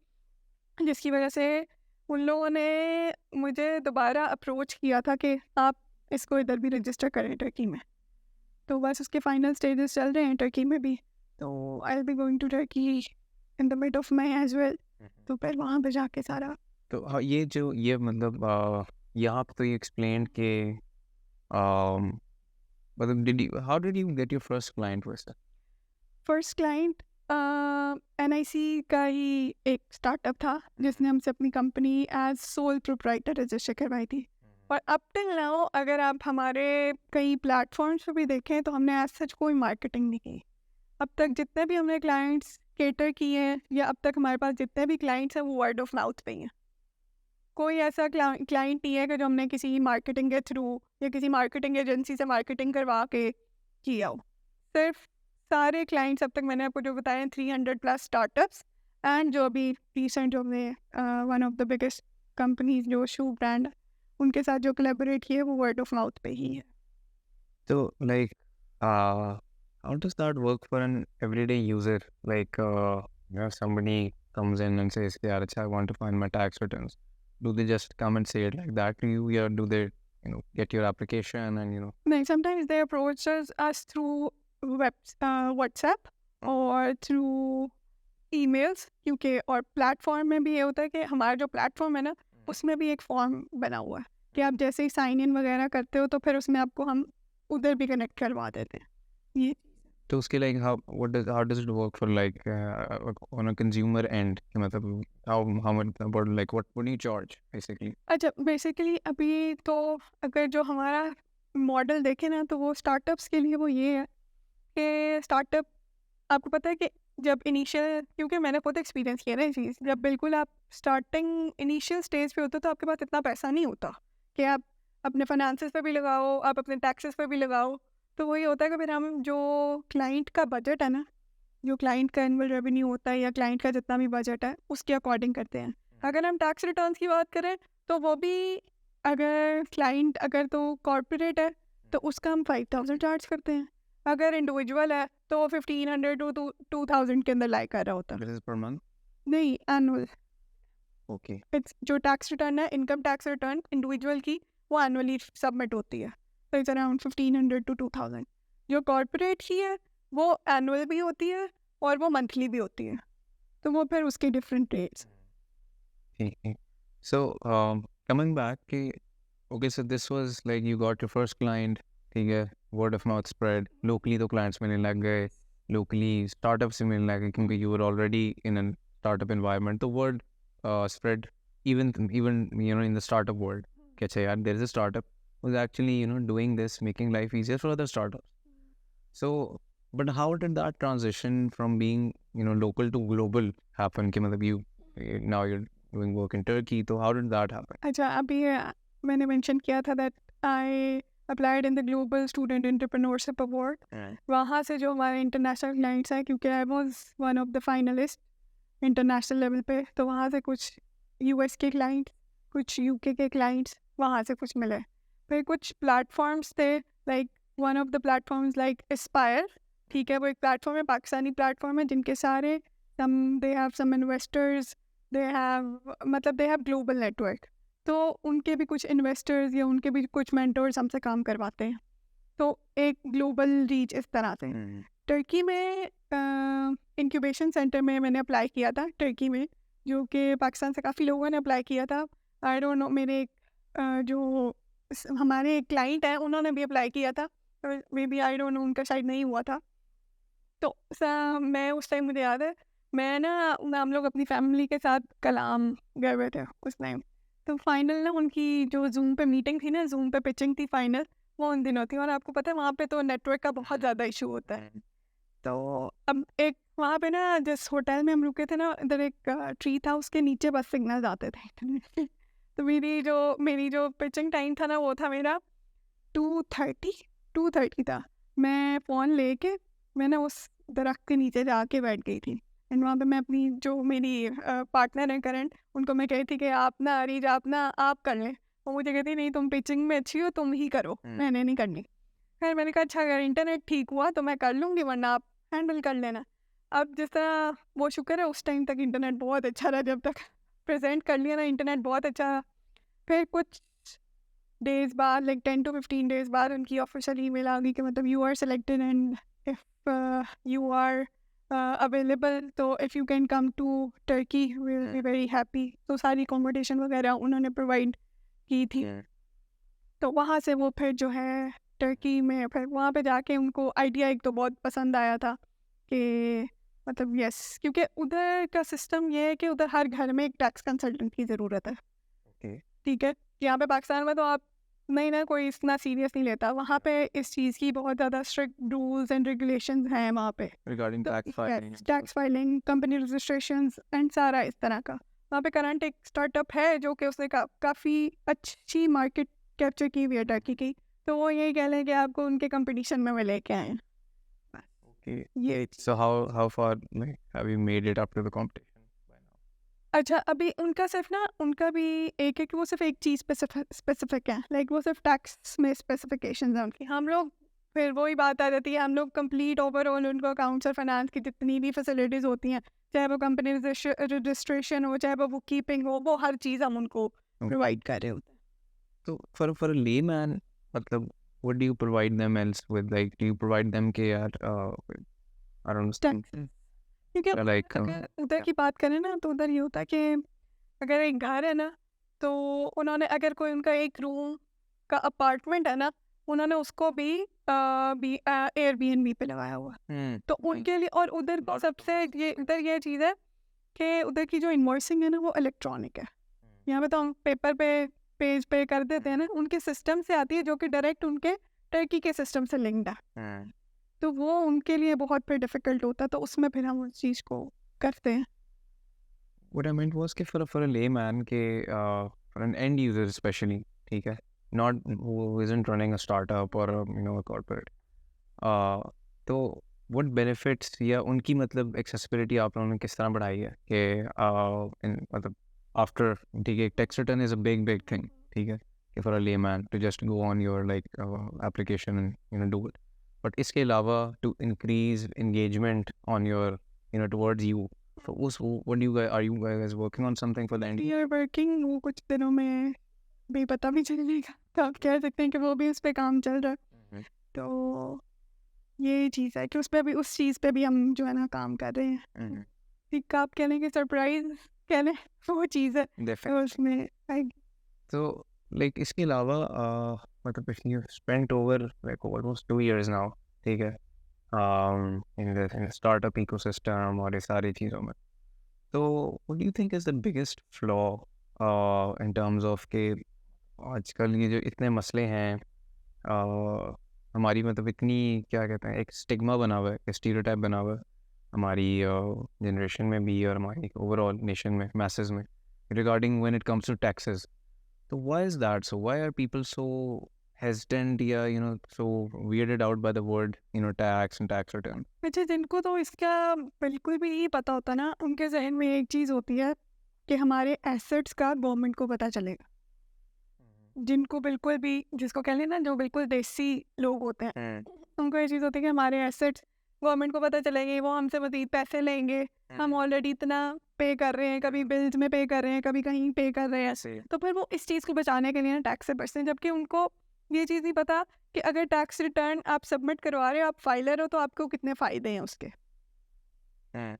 जिसकी वजह से उन लोगों ने मुझे दोबारा अप्रोच किया था कि आप इसको इधर भी रजिस्टर करें टर्की में। तो बस उसके फाइनल स्टेजेस चल रहे हैं टर्की में भी, तो I will be going to Turkey in the mid of May as well. तो फिर वहाँ पे जाके सारा
तो हाँ, ये मतलब यहाँ पे तो ये एक्सप्लेन के मतलब how did you get your first client वैसे?
फर्स्ट क्लाइंट NIC का ही एक स्टार्टअप था जिसने हमसे अपनी company as sole proprietor register करवाई थी। और अब टिल नाउ अगर आप हमारे कई प्लेटफॉर्म्स पे भी देखें तो हमने एज सच कोई मार्केटिंग नहीं की। अब तक जितने भी हमने क्लाइंट्स केटर किए हैं, या अब तक हमारे पास जितने भी क्लाइंट्स हैं वो वर्ड ऑफ माउथ पे ही हैं। कोई ऐसा क्लाइंट नहीं है कि जो हमने किसी मार्केटिंग के थ्रू या किसी मार्केटिंग एजेंसी से मार्केटिंग करवा के किया हो। सिर्फ सारे क्लाइंट्स अब तक मैंने आपको जो बताया 300+ स्टार्टअप्स, एंड जो अभी रिसेंट जो हमने one of the biggest companies जो शू ब्रांड उनके साथ जो कोलैबोरेट किए वो वर्ड ऑफ माउथ पे ही है.
So, like, how does that work for an everyday user? Like, somebody comes in and says, "Yeah, I want to find my tax returns." Do they just come and say it like that to you, or do they, get your application and
Like sometimes they approach us through WhatsApp or through emails, क्योंकि और platform में भी ये होता है कि हमारा जो प्लेटफॉर्म है ना उसमें भी एक फॉर्म बना हुआ है कि आप जैसे ही साइन इन वगैरह करते हो तो फिर उसमें आपको हम उधर भी कनेक्ट करवा देते हैं. ये
तो उसके like how does it work for like on a consumer end? कि मतलब how much about like what do you charge basically?
अच्छा, बेसिकली अभी तो अगर जो हमारा मॉडल देखें ना तो वो स्टार्टअप्स के लिए वो ये है कि स्टार्टअप आपको पता है कि जब इनिशियल, क्योंकि मैंने खुद एक्सपीरियंस किया ना ये चीज़, जब बिल्कुल आप स्टार्टिंग इनिशियल स्टेज पे होते हो तो आपके पास इतना पैसा नहीं होता कि आप अपने फाइनेंसेस पे भी लगाओ, आप अपने टैक्सेस पे भी लगाओ. तो वही होता है कि फिर हम जो क्लाइंट का बजट है ना, जो क्लाइंट का एनुअल रेवेन्यू होता है या क्लाइंट का जितना भी बजट है उसके अकॉर्डिंग करते हैं. अगर हम टैक्स रिटर्न्स की बात करें तो वो भी अगर क्लाइंट अगर तो कॉर्पोरेट है तो उसका हम 5,000 चार्ज करते हैं. अगर इंडिविजुअल है तो वो 1,500 to 2,000 के अंदर लाइक कर रहा होता है.
This is per month?
नहीं, एनुअल.
Okay.
इट्स जो टैक्स रिटर्न है, इनकम टैक्स रिटर्न इंडिविजुअल की, वो एनुअली सबमिट होती है. तो इट्स अराउंड 1,500 to 2,000. जो कॉर्पोरेट की है वो एनुअल भी होती है और वो मंथली भी होती है. तो वो फिर उसके different rates.
Okay. So, coming back, okay, so this was like you got your first client, ठीक है, word of mouth spread, locally तो clients मिलने लग गए, locally startups से मिलने लग गए क्योंकि you were already in a startup environment. The word spread even in the startup world. कि अच्छा यार, there is a startup who's actually doing this, making life easier for other startups. So, but how did that transition from being local to global happen? कि मतलब now you're doing work in Turkey, so how did that happen?
अच्छा, अभी मैंने mention किया था that I applied in the global student entrepreneurship award. वहाँ से जो हमारे इंटरनेशनल क्लाइंट्स हैं, क्योंकि I was one of the finalist international level पे, तो वहाँ से कुछ यूएस के क्लाइंट्स, कुछ यूके के क्लाइंट्स वहाँ से कुछ मिले. फिर कुछ प्लेटफॉर्म्स थे, like one of the platforms like Aspire, ठीक है, वो एक प्लेटफॉर्म है, पाकिस्तानी प्लेटफॉर्म है, जिनके सारे they have some investors, they have global network. तो उनके भी कुछ इन्वेस्टर्स या उनके भी कुछ मेंटर्स हमसे काम करवाते हैं. तो एक ग्लोबल रीच इस तरह से. टर्की में इंक्यूबेशन सेंटर में मैंने अप्लाई किया था, टर्की में, जो कि पाकिस्तान से काफ़ी लोगों ने अप्लाई किया था. आई डोंट नो, मेरे जो हमारे क्लाइंट हैं उन्होंने भी अप्लाई किया था, maybe I don't know उनका शायद नहीं हुआ था. तो मैं उस टाइम, मुझे याद है, मैं ना हम लोग अपनी फैमिली के साथ कलाम गए हुए थे उस टाइम. तो फाइनल ना उनकी जो जूम पे मीटिंग थी ना, जूम पे पिचिंग थी फाइनल, वो उन दिनों थी. और आपको पता है वहाँ पे तो नेटवर्क का बहुत ज़्यादा इशू होता है. तो अब एक वहाँ पे ना जिस होटल में हम रुके थे ना, इधर एक ट्री था, उसके नीचे बस सिग्नल आते थे. तो मेरी जो पिचिंग टाइम था ना, वो था मेरा 2:30 था. मैं फ़ोन लेके मैंने उस दरख्त के नीचे जाके बैठ गई थी. एंड वहाँ पे मैं अपनी जो मेरी पार्टनर है करंट, उनको मैं कही थी कि आप कर लें. वो मुझे कहती नहीं, तुम पिचिंग में अच्छी हो, तुम ही करो, मैंने नहीं करनी. खैर मैंने कहा अच्छा, अगर इंटरनेट ठीक हुआ तो मैं कर लूँगी, वरना आप हैंडल कर लेना. अब जिस तरह वो शुक्र है उस टाइम तक इंटरनेट बहुत अच्छा रहा, जब तक प्रेजेंट कर लिया ना इंटरनेट बहुत अच्छा रहा. फिर कुछ डेज़ बाद, लाइक 10 to 15 डेज़ बाद, उनकी ऑफिशियल ईमेल आ गई कि मतलब you are selected and if you are available, तो if you can come to Turkey we will be very happy. तो सारी अकोमोडेशन वगैरह उन्होंने प्रोवाइड की थी. तो वहाँ से वो फिर जो है टर्की में, फिर वहाँ पे जाके उनको आइडिया एक तो बहुत पसंद आया था कि मतलब यस, क्योंकि उधर का सिस्टम ये है कि उधर हर घर में एक टैक्स कंसल्टेंट की ज़रूरत है. ठीक है, यहाँ पे पाकिस्तान में तो आप नहीं ना, कोई इतना सीरियस नहीं लेता. वहाँ पे इस चीज़ की बहुत ज़्यादा स्ट्रिक्ट रूल्स एंड रेगुलेशंस हैं वहाँ पे,
regarding
tax filing, company registration and सारा इस तरह का. वहाँ पे करंट एक स्टार्टअप है जो कि उसने काफ़ी अच्छी मार्केट कैप्चर की हुई है टर्की की. तो वो यही कह लें कि आपको उनके कंपटीशन में वो लेके आए.
Okay.
ये
So how far like have you made it up to the competition by now?
अच्छा अभी उनका सिर्फ ना उनका भी एक वो सिर्फ एक चीज़ स्पेसिफिक है, लाइक वो सिर्फ टैक्स में स्पेसिफिकेशन है उनकी। हम लोग फिर वही बात आ जाती है, हम लोग कंप्लीट ओवरऑल उनको अकाउंट्स और फाइनेंस की जितनी भी फैसिलिटीज़ होती हैं, चाहे वो कंपनी रजिस्ट्रेशन हो, चाहे वो बुक कीपिंग हो, वो हर चीज़ हम उनको प्रोवाइड कर रहे होते हैं।
So for a layman, मतलब what do you provide them else with? Like do you provide them के यार I don't know
टैक्सेस क्योंकि
like
अगर उधर की बात करें ना तो उधर ये होता है कि अगर एक घर है ना तो उन्होंने अगर कोई उनका एक रूम का अपार्टमेंट है ना, उन्होंने उसको भी एयरबीएनबी पे लगाया हुआ है। तो उनके लिए और उधर की सबसे ये चीज़ है कि उधर की जो इन्वॉइसिंग है ना वो इलेक्ट्रॉनिक है। यहाँ पे तो हम पेपर पे पेज पे कर देते हैं ना, उनके सिस्टम से आती है जो कि डायरेक्ट उनके टर्की के सिस्टम से लिंक्ड है। तो वो उनके लिए बहुत फिर डिफिकल्ट होता है, तो उसमें फिर हम उस चीज़ को करते हैं।
what I meant was कि for a layman के for an end user especially, ठीक है, not who isn't running a startup or a corporate, तो what benefits या उनकी मतलब accessibility आप लोगों ने किस तरह बढ़ाई है कि मतलब after ठीक है tax return is a big thing, ठीक है, कि for a layman to just go on your like application and do it, but इसके अलावा to increase engagement on your towards you. So what do you guys, are you guys working on something for the end?
We are working, वो कुछ दिनों में भी पता भी चलेगा, तो आप कह सकते हैं कि वो भी उस पर काम चल रहा है। तो ये चीज़ है कि उस पर भी उस चीज़ पे भी हम जो है ना काम कर रहे हैं। ठीक, आप कह लें कि सरप्राइज कह लें, वो चीज़ है तो
Definitely.
उसमें
So like इसके अलावा मतलब if you spent over like almost 2 years now, ठीक है, in the startup ecosystem और ये सारी चीज़ों में, तो what do you think is the biggest flaw in terms of के आजकल ये जो इतने मसले हैं, हमारी मतलब इतनी क्या कहते हैं एक स्टिग्मा बना हुआ है, स्टीरियोटाइप बना हुआ है हमारी जनरेशन में भी और हमारी ओवरऑल नेशन में मैसेज में regarding when it comes to taxes. So why is that? So why are people so hesitant या so weirded out by the word tax and tax return?
अच्छा, जिनको तो इसका बिल्कुल भी नहीं पता होता ना, उनके जहन में एक चीज़ होती है कि हमारे एसेट्स का गवर्नमेंट को पता चलेगा। जिनको बिल्कुल भी, जिसको कह लें ना, जो बिल्कुल देसी लोग होते हैं, उनको ये चीज़ होती है कि हमारे एसेट्स गवर्नमेंट को पता चलेंगे, वो हमसे मज़ीद पैसे लेंगे, हम ऑलरेडी इतना पे कर रहे हैं, कभी बिल्स में पे कर रहे हैं, कभी कहीं पे कर रहे हैं, तो फिर वो इस चीज़ को बचाने के लिए ना टैक्स से बचते हैं। जबकि उनको ये चीज़ नहीं पता कि अगर टैक्स रिटर्न आप सबमिट करवा रहे हो, आप फाइलर हो, तो आपको कितने फ़ायदे हैं उसके।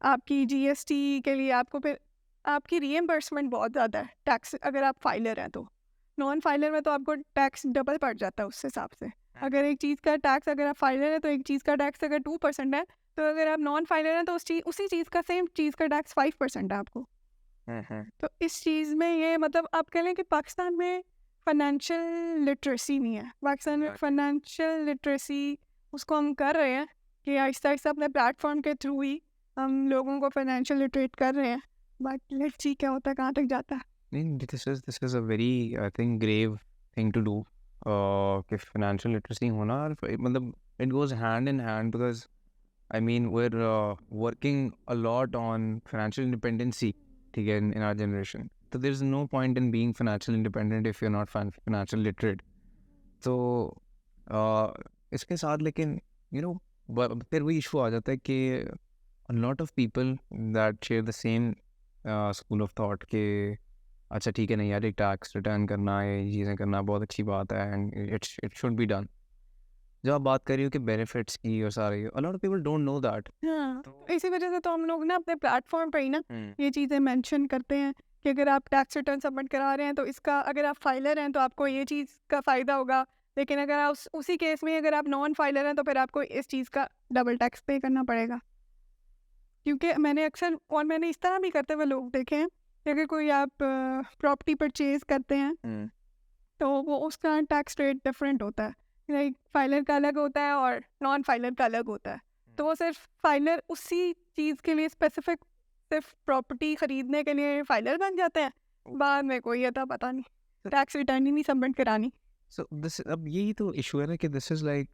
आपकी जीएसटी के लिए आपको फिर आपकी रीएम्बर्समेंट बहुत ज़्यादा है टैक्स, अगर आप फाइलर हैं तो। नॉन फाइलर में तो आपको टैक्स डबल पड़ जाता है उस हिसाब से। अगर एक चीज़ का टैक्स, अगर आप फाइलर हैं तो एक चीज़ का टैक्स अगर 2% है, तो अगर आप नॉन फाइलर हैं तो उसी चीज़ का सेम चीज़ का टैक्स 5% है आपको। तो इस चीज़ में ये मतलब आप कह लें कि पाकिस्तान में फाइनेंशियल लिटरेसी नहीं है। पाकिस्तान में फाइनेंशियल लिटरेसी उसको हम कर रहे हैं कि आहिस्ता आहिस्ता अपने प्लेटफॉर्म के थ्रू ही हम लोगों को फाइनेंशियल लिटरेट कर रहे हैं, बट लेट्स सी क्या होता है, कहाँ तक जाता है।
This is a very I think grave thing to do, कि financial literacy होना और मतलब it goes hand in hand because I mean we're working a lot on financial independency, ठीक है, in our generation. So there's no point in being financial independent if you're not financial literate. So इसके साथ लेकिन फिर वही issue आ जाता है कि a lot of people that share the same school of thought के अच्छा ठीक है नहीं यार एक टैक्स रिटर्न करना ये चीज़ें करना बहुत अच्छी बात है and it should be done. जब आप बात कर रही हो कि बेनिफिट्स की और सारे a lot of people don't know that.
हाँ, इसी वजह से तो हम लोग ना अपने प्लेटफॉर्म पर ही ना ये चीज़ें मेंशन करते हैं कि अगर आप टैक्स रिटर्न सबमिट करा रहे हैं तो इसका, अगर आप फाइलर हैं तो आपको ये चीज़ का फ़ायदा होगा, लेकिन अगर आप उसी केस में अगर आप नॉन फाइलर हैं तो फिर आपको इस चीज़ का डबल टैक्स पे करना पड़ेगा। क्योंकि मैंने अक्सर और मैंने इस तरह भी करते हुए लोग देखे हैं कि अगर कोई आप प्रॉपर्टी परचेज करते हैं तो वो उसका टैक्स रेट डिफरेंट होता है, लाइक फाइलर का अलग होता है और नॉन फाइलर का अलग होता है। तो वो सिर्फ फाइलर उसी चीज़ के लिए स्पेसिफिक सिर्फ प्रॉपर्टी ख़रीदने के लिए फाइलर बन जाते हैं, बाद में कोई आता पता नहीं, टैक्स रिटर्न ही नहीं सबमिट करानी।
So this अब यही तो इशू है ना कि this is like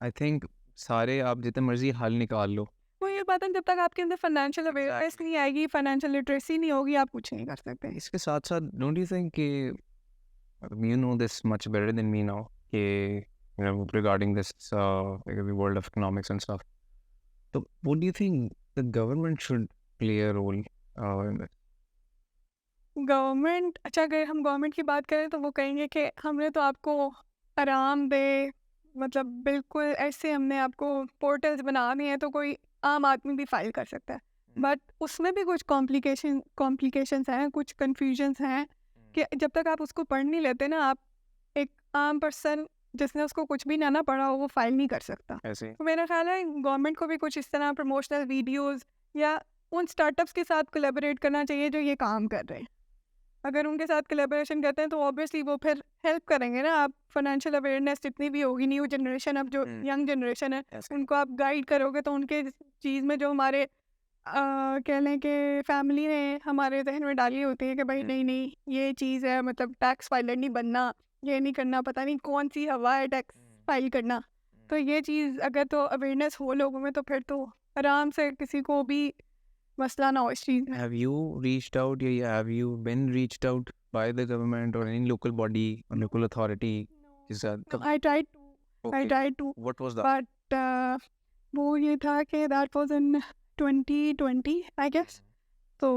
I think सारे आप जितने मर्जी हल निकाल लो,
वो ये बात है, जब तक आपके अंदर फाइनेंशियल अवेयरनेस नहीं आएगी, फाइनेंशियल लिटरेसी नहीं होगी, आप कुछ नहीं कर सकते।
इसके साथ साथ डोंट यू थिंक कि you know this much better than me now कि regarding this the world of economics and stuff, so what do you think the government should play a role in this?
Government, अच्छा अगर हम government की बात करें तो वो कहेंगे कि हमने तो आपको आराम दे, मतलब बिल्कुल ऐसे हमने आपको पोर्टल्स बना दिए हैं तो कोई आम आदमी भी फाइल कर सकता है। बट उसमें भी कुछ कॉम्प्लिकेशंस हैं, कुछ कन्फ्यूजन्स हैं कि जब तक आप उसको पढ़ नहीं लेते ना, आप एक आम पर्सन जिसने उसको कुछ भी ना पढ़ा हो वो फाइल नहीं कर सकता।
ऐसे
तो मेरा ख्याल है गवर्नमेंट को भी कुछ इस तरह प्रमोशनल वीडियोस या उन स्टार्टअप्स के साथ कोलैबोरेट करना चाहिए जो ये काम कर रहे हैं। अगर उनके साथ कोलैबोरेशन करते हैं तो ऑब्वियसली वो फिर हेल्प करेंगे ना। आप फाइनेंशियल अवेयरनेस जितनी भी होगी, न्यू जनरेशन, अब जो यंग जनरेशन है उनको आप गाइड करोगे तो उनके चीज़ में जो हमारे कह लें कि फैमिली ने हमारे जहन में डाली होती है कि भाई नहीं नहीं ये चीज़ है, मतलब टैक्स फाइलर नहीं बनना, ये नहीं करना, पता नहीं कौन सी हवा है टैक्स फाइल करना। तो ये चीज़ अगर तो अवेयरनेस हो लोगों में तो फिर तो आराम से किसी को भी मसला ना हो इस चीज़ में।
have you reached out have you been reached out by the government or any local body or local authority? Is that
I tried to
what was that?
but वो ये था कि that was in 2020 I guess. So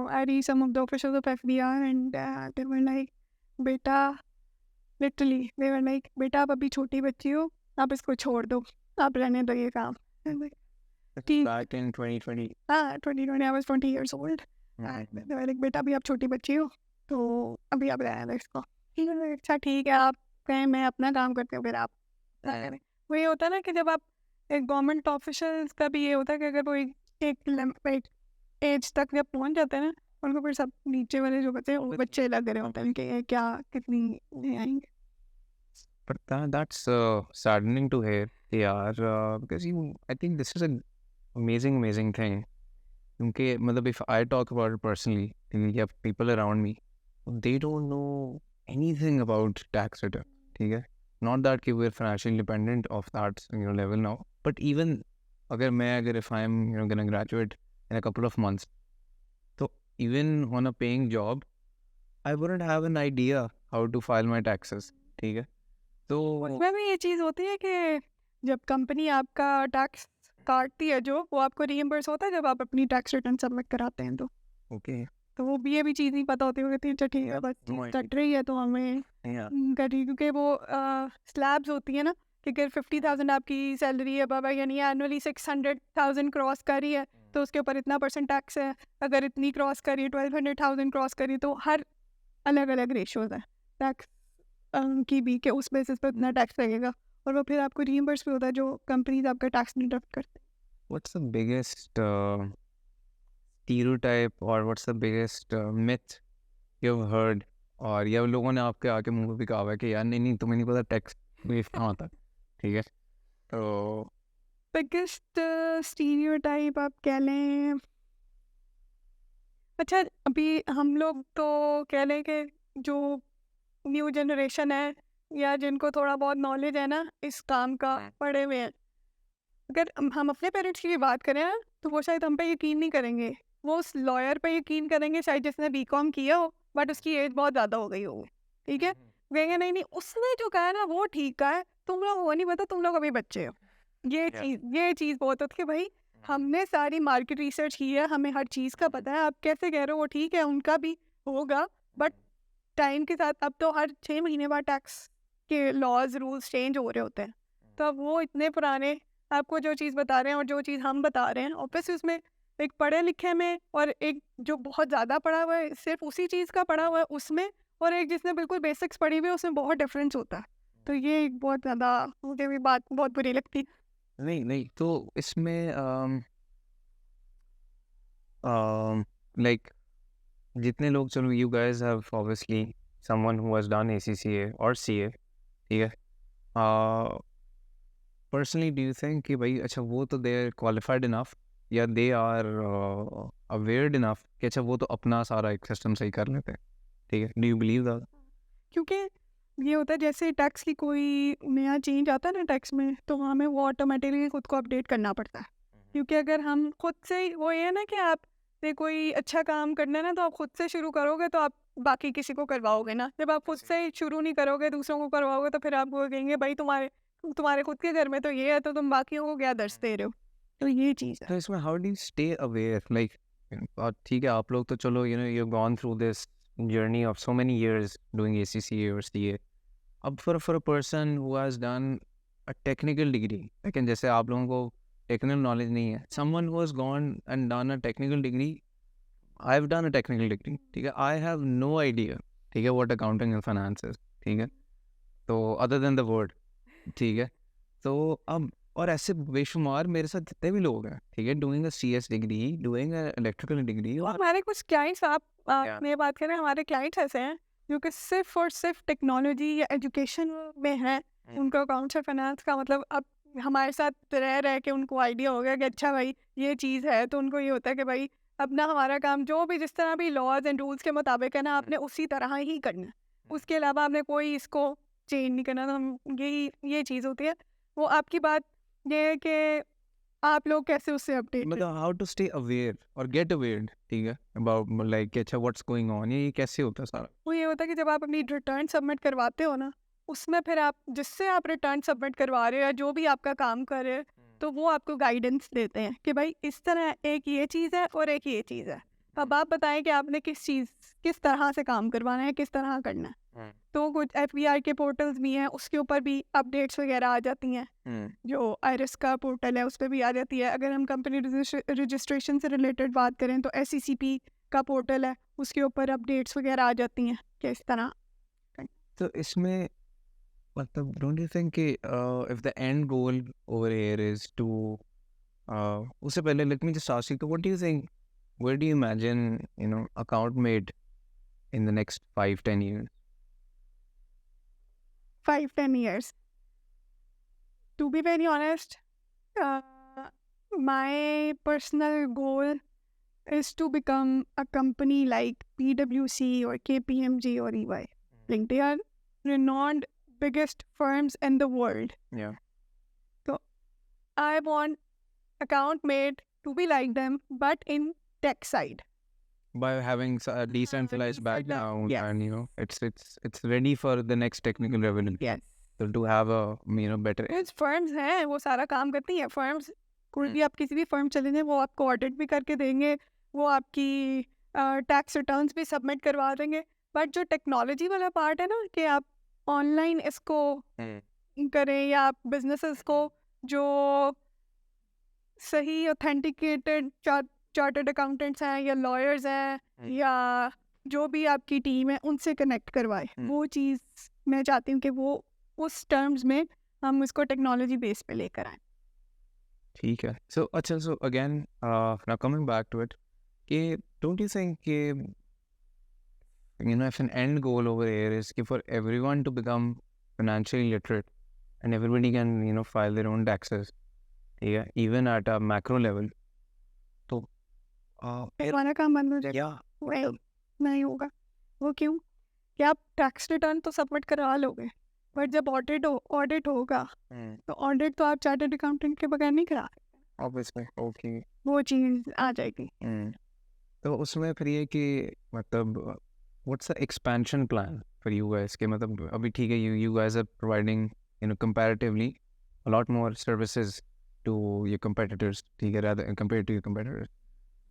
I reached some of the officials of FDR and they were like, बेटा, literally they were like, बेटा आप अभी छोटी बच्ची हो, आप इसको छोड़ दो, आप रहने दो ये काम। I'm like, ठीक।
Back in 2020.
2020 I was 20 years old.
Right.
They were like, बेटा अभी आप छोटी बच्ची हो तो अभी आप रहने दो इसको। अच्छा ठीक है, आप कहें मैं अपना काम करती हूँ, फिर आप क्या करें। वही होता है ना कि जब आप एक गवर्नमेंट ऑफिशियल्स का भी ये होता है कि अगर वो एक एज तक जब पहुँच जाते हैं ना, उनको फिर सब नीचे वाले जो बच्चे हैं वो बच्चे लग रहे होते हैं कि ये क्या कितनी ये आएंगे।
But that's saddening to hear, because I think this is an amazing thing. क्योंकि मतलब if I talk about it personally, you have people around me, they don't know anything about tax return. ठीक है, not that कि we're financially independent of that level now, but even अगर if I'm gonna graduate in a couple of months, so even on a paying job, I wouldn't have an idea how to file my taxes. ठीक है, तो
उसमें भी ये चीज़ होती है कि जब कंपनी आपका टैक्स काटती है जो वो आपको रीइंबर्स होता है जब आप अपनी टैक्स रिटर्न सबमिट कराते हैं तो
ओके
तो वो भी ये भी चीज़ नहीं पता होती होगी कि अच्छा ठीक है बस चीज़ कट रही है तो हमें कर रही, क्योंकि वो स्लैब्स होती है ना कि अगर 50,000 आपकी सैलरी है बाबा, यानी एनुअली 600,000 क्रॉस कर रही है तो उसके ऊपर इतना % टैक्स है, अगर इतनी क्रॉस करी 1200,000 क्रॉस करी तो हर अलग अलग रेशोज़ है टैक्स की भी कि उस बेसिस पर इतना टैक्स लगेगा और वो फिर आपको रीइंबर्स भी होता है जो कंपनीज आपका टैक्स डिडक्ट करते हैं।
What's the biggest stereotype or what's the biggest myth you've heard और या लोगों ने आपके आके मुंह पे कहा हुआ है कि यार नहीं तुम्हें नहीं पता टैक्स बेस कहाँ होता है, ठीक है, तो
बिगेस्ट स्टीरियोटाइप आप कह लें, अच्छा अभी हम लोग तो कह लें कि जो न्यू जनरेशन है या जिनको थोड़ा बहुत नॉलेज है ना इस काम का, पढ़े हुए हैं, अगर हम अपने पेरेंट्स की भी बात करें ना तो वो शायद हम पे यकीन नहीं करेंगे, वो उस लॉयर पे यकीन करेंगे शायद जिसने बीकॉम किया हो बट उसकी एज बहुत ज़्यादा हो गई होगी, ठीक है, कहेंगे नहीं नहीं उसने जो कहा ना वो ठीक कहा है, तुम लोग वो नहीं पता, तुम लोग अभी बच्चे हो। ये चीज़ बहुत होती है कि भाई हमने सारी मार्केट रिसर्च की है, हमें हर चीज़ का पता है, आप कैसे कह रहे हो वो ठीक है, उनका भी होगा बट टाइम के साथ अब तो हर 6 महीने बाद टैक्स के लॉज रूल्स चेंज हो रहे होते हैं, तो अब वो इतने पुराने आपको जो चीज़ बता रहे हैं और जो चीज़ हम बता रहे हैं ऑब्वियसली उसमें एक पढ़े लिखे में और एक जो बहुत ज़्यादा पढ़ा हुआ है सिर्फ उसी चीज़ का पढ़ा हुआ है उसमें और एक जिसने बिल्कुल बेसिक्स पढ़ी हुई है उसमें बहुत डिफरेंस होता है। तो ये एक बहुत ज़्यादा मुझे भी बात बहुत बुरी लगती है।
नहीं तो इसमें लाइक जितने लोग, चलो you guys have obviously someone who has done ACCA और CA, ठीक है, पर्सनली डू यू थिंक कि भाई अच्छा वो तो दे आर क्वालिफाइड इनफ या दे आर अवेयर्ड इनफ कि अच्छा वो तो अपना सारा एक सिस्टम सही कर लेते हैं, ठीक है, डू यू बिलीव दैट?
क्योंकि ये होता है जैसे टैक्स की कोई नया चेंज आता है ना टैक्स में, तो हमें वो ऑटोमेटिकली खुद को अपडेट करना पड़ता है। क्योंकि अगर हम खुद से वो ये है ना कि आपने कोई अच्छा काम करना है ना, तो आप खुद से शुरू करोगे तो आप बाकी किसी को करवाओगे ना। जब आप खुद से शुरू नहीं करोगे, दूसरों को करवाओगे, तो फिर आप वो कहेंगे भाई तुम्हारे खुद के घर में तो ये है, तो तुम बाकियों को क्या दर्श दे रहे हो। तो ये चीज़ है।
तो इसमें how do you stay aware, like ठीक है आप लोग तो चलो you gone through this journey of so many years doing ACCA और CA. अब for a person who has done a technical degree, लेकिन जैसे आप लोगों को टेक्निकल नॉलेज नहीं है, someone who has gone and done a technical degree, I have done a technical degree, ठीक है, आई हैव नो आइडिया, ठीक है, what accounting and finance is, ठीक है, तो अदर देन द वर्ड, ठीक है, तो अब और ऐसे बेशुमार मेरे साथ जितने भी लोग हैं, ठीक है, doing a CS degree, doing a electrical degree,
और
और
हमारे कुछ क्लाइंट्स आपने बात करें, हमारे क्लाइंट्स ऐसे हैं जो कि सिर्फ और सिर्फ टेक्नोलॉजी या एजुकेशन में हैं। उनका अकाउंट्स और फाइनेंस का मतलब अब हमारे साथ रह के उनको आइडिया हो गया कि अच्छा भाई ये चीज़ है, तो उनको ये होता है कि भाई अपना हमारा काम जो भी जिस तरह भी लॉज एंड रूल्स के मुताबिक है ना, आपने उसी तरह ही करना है। उसके अलावा आपने कोई इसको चेंज नहीं करना। तो हम ये चीज़ होती है। वो आपकी बात ये है कि आप लोग कैसे उससे अपडेट
मतलब हाउ टू स्टे अवेयर और गेट अवेयर, ठीक है, अबाउट लाइक अच्छा व्हाट्स गोइंग ऑन, ये कैसे होता है सारा?
वो ये होता है कि जब आप अपनी रिटर्न सबमिट करवाते हो ना, उसमें फिर आप जिससे आप रिटर्न सबमिट करवा रहे हो या जो भी आपका काम कर रहे हो, तो वो आपको गाइडेंस देते हैं कि भाई इस तरह एक ये चीज़ है और एक ये चीज़ है। अब आप बताएं कि आपने किस तरह से काम करवाना है, किस तरह करना है। तो कुछ FBR के पोर्टल्स भी हैं, उसके ऊपर भी अपडेट्स वगैरह आ जाती हैं। जो आयरस का पोर्टल है उस पर भी आ जाती है। अगर हम कंपनी रजिस्ट्रेशन से रिलेटेड बात करें तो SECP का पोर्टल है, उसके ऊपर अपडेट्स वगैरह आ जाती हैं कि इस तरह।
तो इसमें मतलब डोंट यू थिंक कि if the end goal over here is to, उससे पहले let me just ask you, तो what do you think, where do you imagine Akountmate in the next 5-10 years?
5-10 years. To be very honest, my personal goal is to become a company like PwC or KPMG or EY. Like they are renowned biggest firms in the world.
Yeah.
So I want Akountmate to be like them, but in tech side.
By having a decentralized background,
Yes.
and it's ready for the next technical revolution.
Yes.
So to have a better.
कुछ firms हैं वो सारा काम करती हैं। Firms कोई भी आप किसी भी फर्म चले जाएं, वो आपको ऑडिट भी करके देंगे, वो आपकी टैक्स रिटर्न्स भी सबमिट करवा देंगे। बट जो टेक्नोलॉजी वाला पार्ट है ना, कि आप ऑनलाइन इसको करें या आप बिजनेसेस को जो सही ऑथेंटिकेटेड चार्टर्ड अकाउंटेंट्स हैं या लॉयर्स हैं या जो भी आपकी टीम है उनसे कनेक्ट करवाए, वो चीज़ मैं चाहती हूँ कि वो उस टर्म्स में हम इसको टेक्नोलॉजी बेस पे लेकर आए।
ठीक है। सो अच्छा, so again now coming back to it, कि डोंट यू थिंक कि if an end goal over here is for everyone to become financially literate and everybody can file their own taxes, yeah, even at a macro level, तो
हमारा काम बंद हो जाएगा, नहीं होगा। वो क्यों? कि आप टैक्स रिटर्न तो सबमिट करवा लोगे, बट जब ऑडिट होगा तो ऑडिट तो आप चार्टर्ड अकाउंटेंट के बगैर नहीं करा सकते।
ऑब्वियसली, ओके,
वो चीज़ आ जाएगी।
तो उसमें फिर ये कि मतलब what's the expansion plan for you guys, के मतलब अभी ठीक है, you guys are providing comparatively a lot more services to your competitors, ठीक है, rather compared to your competitors,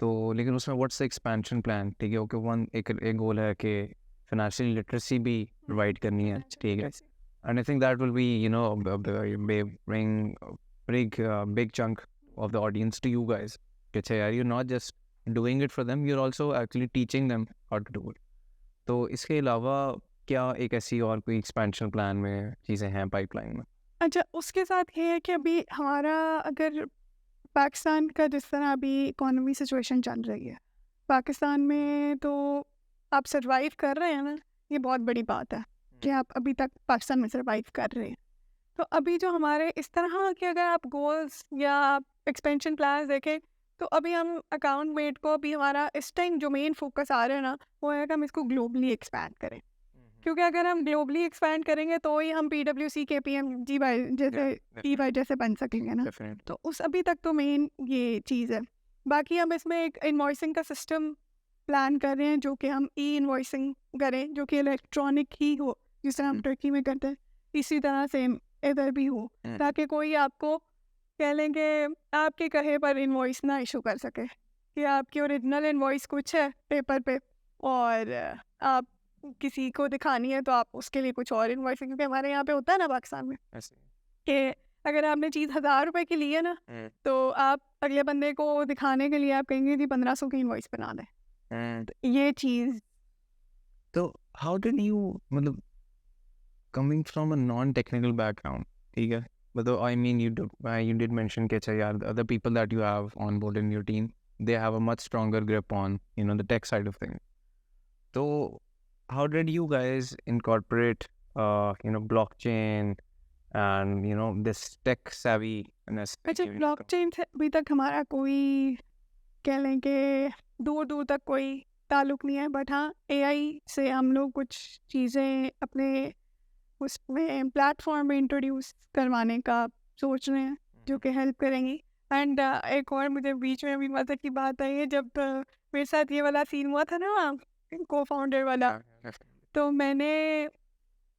तो लेकिन उसमें व्हाट्स द एक्सपेंशन प्लान, ठीक है, ओके, एक गोल है कि फाइनेंशियल लिटरेसी भी प्रोवाइड करनी है, ठीक है, and I think that will be bring big chunk of the audience to you guys, कि अच्छा यार, you're not just doing it for them, you're also actually teaching them how to do it. तो इसके अलावा क्या एक ऐसी और कोई एक्सपेंशन प्लान में चीज़ें हैं पाइपलाइन में?
अच्छा, उसके साथ ये है कि अभी हमारा अगर पाकिस्तान का जिस तरह अभी इकोनॉमी सिचुएशन चल रही है, पाकिस्तान में तो आप सर्वाइव कर रहे हैं ना, ये बहुत बड़ी बात है कि आप अभी तक पाकिस्तान में सर्वाइव कर रहे हैं। तो अभी जो हमारे इस तरह के अगर आप गोल्स या एक्सपेंशन प्लान देखें, तो अभी हम अकाउंटमेट को अभी हमारा इस टाइम जो मेन फोकस आ रहा है ना, वो है कि हम इसको ग्लोबली एक्सपैंड करें। क्योंकि अगर हम ग्लोबली एक्सपैंड करेंगे तो ही हम PwC KPMG जैसे EY जैसे बन सकेंगे ना।
डेफिनेटली।
तो उस अभी तक तो मेन ये चीज़ है। बाकी हम इसमें एक इन्वॉइसिंग का सिस्टम प्लान कर रहे हैं जो कि हम इन्वॉइसिंग करें, जो कि इलेक्ट्रॉनिक ही हो, जिस तरह हम टर्की में करते हैं इसी तरह सेम इधर भी हो, ताकि कोई आपको कह लेंगे आपके कहे पर इन्वॉइस ना इशू कर सके कि आपकी ओरिजिनल इन्वॉइस कुछ है पेपर पे और आप किसी को दिखानी है तो आप उसके लिए कुछ और इन्वॉइस, क्योंकि हमारे यहाँ पे होता है ना पाकिस्तान में कि अगर आपने चीज़ 1000 रुपये की ली है ना तो आप अगले बंदे को दिखाने के लिए आप कहेंगे कि 1500 की इन्वॉइस बना दें। तो ये चीज़
तो हाउ डिड यू मतलब coming from a non technical background, ठीक है, मतलब I mean you did mention कि अच्छा यार the other people that you have on board in your team, they have a much stronger grip on the tech side of things. So how did you guys incorporate blockchain and this tech savviness?
अच्छा, blockchain से अभी तक हमारा कोई कह लें कि दूर दूर तक कोई ताल्लुक नहीं है, बट हाँ AI से हम लोग कुछ चीज़ें अपने उसमें प्लेटफॉर्म में इंट्रोड्यूस करवाने का सोच रहे हैं जो कि हेल्प करेंगी। एंड एक और मुझे बीच में भी मज़े की बात आई है, जब मेरे साथ ये वाला सीन हुआ था ना को फाउंडर वाला, तो मैंने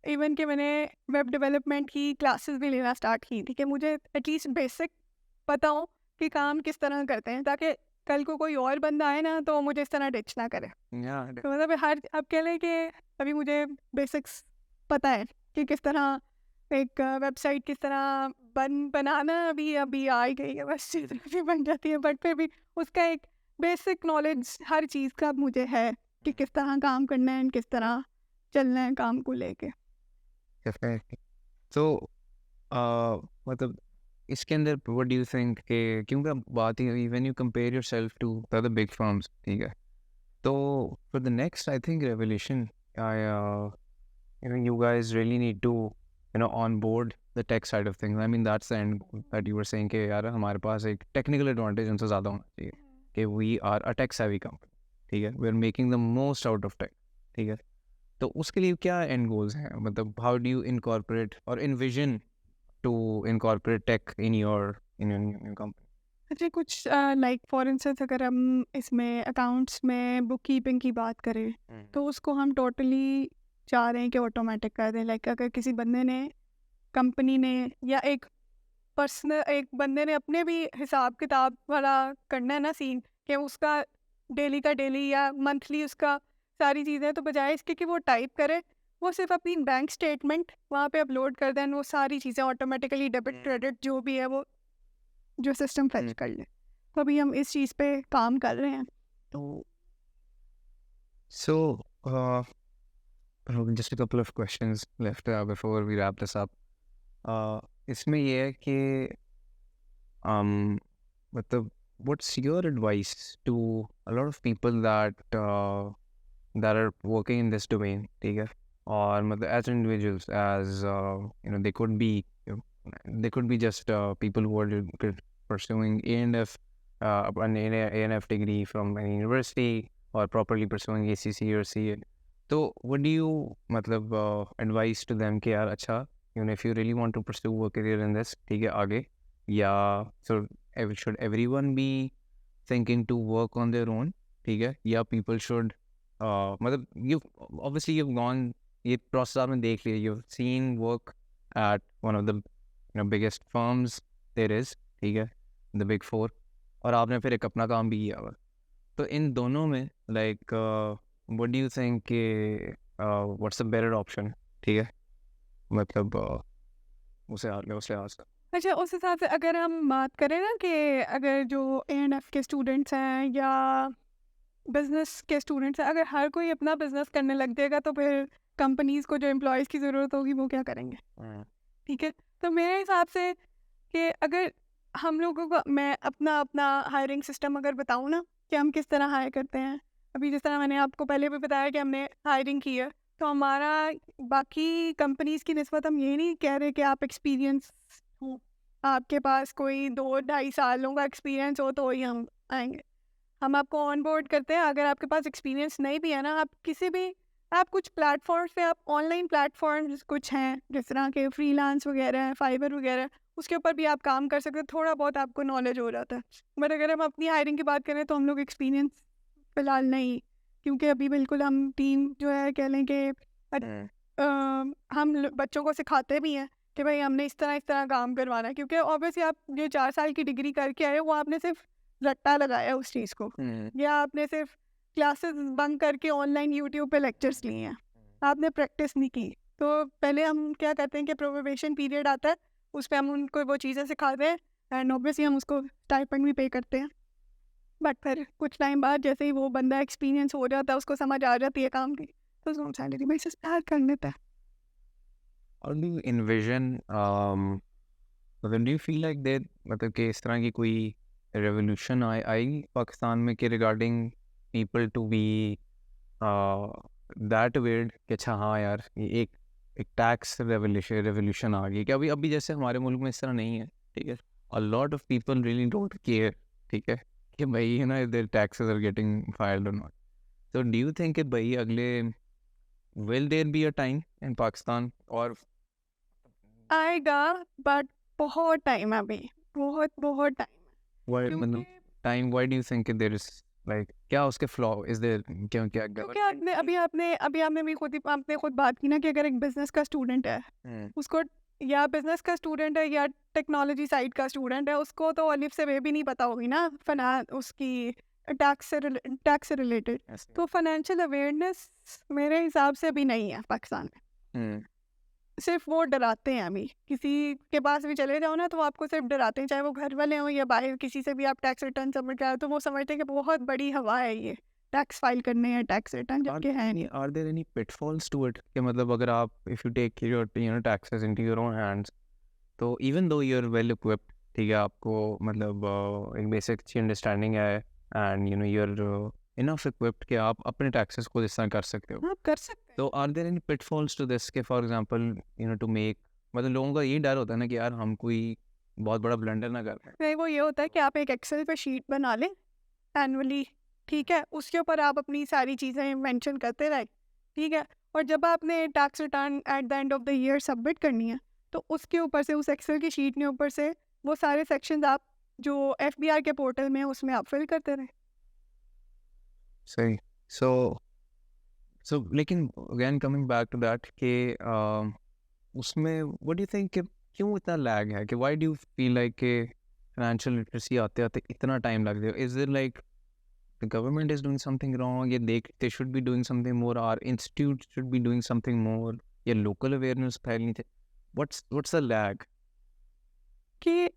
इवन कि मैंने वेब डेवलपमेंट की क्लासेस भी लेना स्टार्ट की थी कि मुझे एटलीस्ट बेसिक पता हो कि काम किस तरह करते हैं, ताकि कल को कोई और बंदा आए ना तो मुझे इस तरह डिच ना करे। तो मतलब हर अब कह लें कि अभी मुझे बेसिक्स पता है कि किस तरह एक वेबसाइट किस तरह बनाना अभी आ ही गई है, बस चीज़ भी बन जाती है, बट फिर भी उसका एक बेसिक नॉलेज हर चीज़ का मुझे है कि किस तरह काम करना है, किस तरह चलना है काम को लेके।
तो मतलब इसके अंदर व्हाट डू यू थिंक कि क्योंकि बात ही when you compare yourself to the other big firms, ठीक है, तो for the next I think revolution you guys really need to onboard the tech side of things. I mean that's the end goal that you were saying कि यार हमारे पास एक technical advantage उनसे ज़्यादा होना चाहिए कि we are a tech savvy company, ठीक है, we are making the most out of tech, ठीक है, तो उसके लिए क्या end goals हैं, मतलब how do you incorporate or envision to incorporate tech in your company?
अच्छा, कुछ लाइक फॉर इंस्टेंस अगर हम इसमें अकाउंट्स में बुक कीपिंग की बात करें तो उसको हम टोटली चाह रहे हैं कि ऑटोमेटिक कर दें। लाइक अगर किसी बंदे ने कंपनी ने या एक बंदे ने अपने भी हिसाब किताब वाला करना है ना सीन कि उसका डेली का डेली या मंथली उसका सारी चीज़ें, तो बजाय इसके कि वो टाइप करे वो सिर्फ अपनी बैंक स्टेटमेंट वहाँ पे अपलोड कर दें, वो सारी चीज़ें ऑटोमेटिकली डेबिट क्रेडिट जो भी है वो जो सिस्टम फेच कर ले। तो अभी हम इस चीज़ पे काम कर रहे हैं। तो
just a couple of questions left before we wrap this up. इसमें ये है कि मतलब what's your advice to a lot of people that are working in this domain, ठीक है, और मतलब as individuals, as they could be just people who are pursuing A&F an A&F degree from any university or properly pursuing ACC or CA. तो what do you मतलब advise to them कि यार अच्छा if you really want to pursue a career in this, ठीक है, आगे या should everyone be thinking to work on their own, ठीक है, या people should मतलब you've gone ये process आपने देख लिया, you've seen work at one of the biggest firms there is, ठीक है, the big four, और आपने फिर एक अपना काम भी किया हुआ, तो इन दोनों में like what do you think कि what's the better option, ठीक है, मतलब उसे
अच्छा, उस हिसाब से अगर हम बात करें ना कि अगर जो A&F के स्टूडेंट्स हैं या बिजनेस के स्टूडेंट्स हैं, अगर हर कोई अपना बिजनेस करने लग जाएगा तो फिर कंपनीज को जो एम्प्लॉयज़ की ज़रूरत होगी वो क्या करेंगे, ठीक है। तो मेरे हिसाब से कि अगर हम लोगों को मैं अपना हायरिंग सिस्टम अगर बताऊँ ना कि हम किस तरह हायर करते हैं, अभी जिस तरह मैंने आपको पहले भी बताया कि हमने हायरिंग की है, तो हमारा बाकी कंपनीज़ की निस्बत हम ये नहीं कह रहे कि आप एक्सपीरियंस हो, आपके पास कोई 2-2.5 सालों का एक्सपीरियंस हो तो ही हम आएंगे। हम आपको ऑन बोर्ड करते हैं, अगर आपके पास एक्सपीरियंस नहीं भी है ना, आप किसी भी आप कुछ प्लेटफॉर्म्स पे, आप ऑनलाइन प्लेटफॉर्म्स कुछ हैं जिस तरह के फ्रीलांस वगैरह हैं, फाइवर वगैरह, उसके ऊपर भी आप काम कर सकते हैं, थोड़ा बहुत आपको नॉलेज हो जाता है। बट अगर हम अपनी हायरिंग की बात करें तो हम लोग एक्सपीरियंस फ़िलहाल नहीं, क्योंकि अभी बिल्कुल हम टीम जो है कह लें कि हम बच्चों को सिखाते भी हैं कि भाई हमने इस तरह काम करवाना है, क्योंकि ऑब्वियसली आप जो 4 साल की डिग्री करके आए हो वो आपने सिर्फ रट्टा लगाया उस चीज़ को, या आपने सिर्फ क्लासेस बंक करके ऑनलाइन यूट्यूब पे लेक्चर्स लिए हैं, आपने प्रैक्टिस नहीं की। तो पहले हम क्या करते हैं कि प्रोबेशन पीरियड आता है, उस पर हम उनको वो चीज़ें सिखाते हैं एंड ऑब्वियसली हम उसको स्टाइपेंड भी पे करते हैं। बट फिर कुछ टाइम बाद जैसे ही वो बंदा एक्सपीरियंस हो जाता है, उसको समझ आ जाती है काम की, तो उसको हम सैलरी बेसिस पे हायर कर लेते हैं।
Or do you envision, मतलब do you feel like that, मतलब कि इस तरह की कोई revolution आई पाकिस्तान में कि regarding people to be that weird कि अच्छा हाँ यार ये एक टैक्स revolution आ गई कि अभी जैसे हमारे मुल्क में इस तरह नहीं है, ठीक है, a lot of people really don't care, ठीक है, कि भाई है ना their taxes are getting filed or not. So do you think कि भाई अगले will there be a time in Pakistan or
आएगा, बट बहुत टाइम है अभी, बहुत बहुत टाइम है,
why
क्योंकि
मतलब time why do you think there is like क्या उसके flaw is there क्या क्या
क्योंकि आपने भी आपने खुद बात की ना कि अगर एक बिजनेस का स्टूडेंट है, उसको, या बिजनेस का स्टूडेंट है या टेक्नोलॉजी साइड का स्टूडेंट है, उसको तो अलिफ से वे भी नहीं पता होगी ना उसकी टैक्स से रिलेटेड। तो फाइनेंशियल अवेयरनेस मेरे हिसाब से अभी नहीं है पाकिस्तान में। सिर्फ वो डराते हैं अभी, किसी के पास भी चले जाओ ना तो वो आपको सिर्फ डराते हैं, चाहे वो घर वाले हों या बाहर किसी से भी आप टैक्स रिटर्न सबमिट कराओ तो वो समझते हैं कि बहुत बड़ी हवा है ये टैक्स फाइल करने हैं, टैक्स रिटर्न, जबकि है नहीं।
are there any pitfalls to it कि मतलब अगर आप if you take your taxes into your own hands तो even though you're well equipped, ठीक है, आपको मतलब एक बेसिक अच्छी अंडरस्टैंडिंग है and you're enough equipped कि आप अपने taxes को इस तरह कर सकते हो,
आप कर सकते हैं।
तो are there any pitfalls to this कि for example to make, मतलब लोगों का ये डर होता है ना कि यार हम कोई बहुत बड़ा ब्लंडर ना कर रहे हैं।
नहीं, वो ये होता है कि आप एक एक्सेल पे शीट बना लें एनुअली, ठीक है, उसके ऊपर आप अपनी सारी चीज़ें मेंशन करते रहे, ठीक है, और जब आपने tax return at the end of the year submit करनी है तो उसके ऊपर से, उस एक्सेल की शीट के ऊपर से वो सारे सेक्शंस आप जो FBI के पोर्टल में है उसमें आप फिल करते रहे।
सही। so लेकिन again coming back to that कि उसमें what do you think कि क्यों इतना लैग है कि why do you feel like कि financial literacy आते आते इतना टाइम लग जाए? Is it like the government is doing something wrong, या they should be doing something more, our institute should be doing something more, या local awareness फैलनी चाहिए? What's the lag?
कि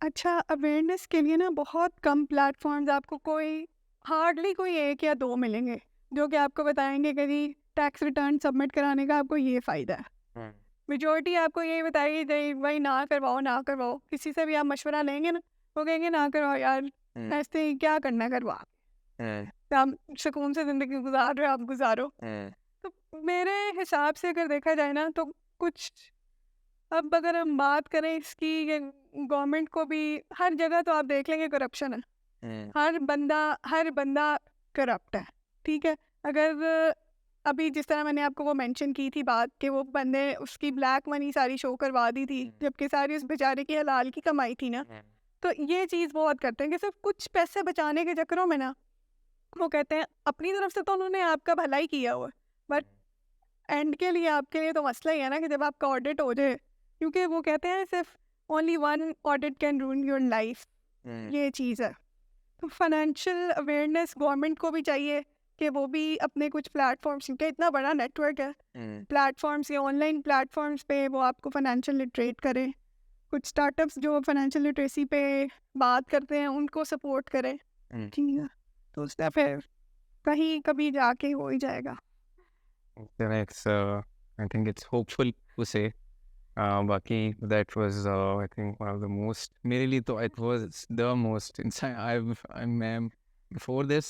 अच्छा, अवेयरनेस के लिए ना बहुत कम प्लेटफॉर्म्स, आपको कोई हार्डली कोई 1 या 2 मिलेंगे जो कि आपको बताएंगे कि जी टैक्स रिटर्न सबमिट कराने का आपको ये फ़ायदा है। मेजॉरिटी आपको यही बताएगी जी भाई ना करवाओ, किसी से भी आप मशवरा लेंगे ना वो कहेंगे ना करवाओ यार, ऐसे ही क्या करना है करवा, आप सुकून से ज़िंदगी गुजार रहे हो आप गुजारो। तो मेरे हिसाब से अगर देखा जाए ना तो कुछ, अब अगर हम बात करें इसकी, गवर्नमेंट को भी हर जगह तो आप देख लेंगे करप्शन है, हर बंदा करप्ट है, ठीक है। अगर अभी जिस तरह मैंने आपको वो मेंशन की थी बात कि वो बंदे उसकी ब्लैक मनी सारी शो करवा दी थी जबकि सारी उस बेचारे की हलाल की कमाई थी ना, तो ये चीज़ बहुत करते हैं कि सिर्फ कुछ पैसे बचाने के चक्करों में ना वो कहते हैं अपनी तरफ से तो उन्होंने आपका भला ही किया हुआ, बट एंड के लिए आपके लिए तो मसला ही है ना कि जब आपका ऑडिट हो जाए, क्योंकि वो कहते हैं सिर्फ only one audit can रूइन your life, ये चीज़ है। तो फाइनेंशियल अवेयरनेस गवर्नमेंट को भी चाहिए कि वो भी अपने कुछ प्लेटफॉर्म्स, क्योंकि इतना बड़ा नेटवर्क है प्लेटफॉर्म्स या ऑनलाइन प्लेटफॉर्म्स पे, वो आपको फाइनेंशियल लिटरेट करें, कुछ स्टार्टअप्स जो फाइनेंशियल लिटरेसी पे बात करते हैं उनको सपोर्ट करें, ठीक है, तो उससे फिर कहीं कभी जाके हो ही जाएगा।
Then I think it's hopeful to say. बाकी that was I think one of the most, मेरे लिए तो it was the most inside I'm before this,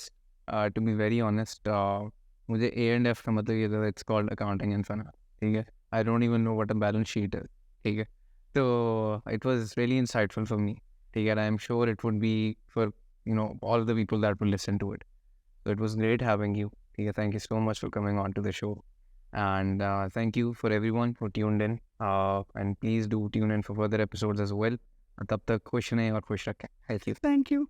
to be very honest, मुझे A&F का मतलब ये था, it's called accounting and finance, ठीक है, I don't even know what a balance sheet is, ठीक है, तो it was really insightful for me, ठीक है, and I'm sure it would be for all the people that will listen to it, so it was great having you, ठीक है, thank you so much for coming on to the show. And thank you for everyone who tuned in. And please do tune in for further episodes as well. तब तक खुश रहें और खुश रखें. Thank you.
Thank you.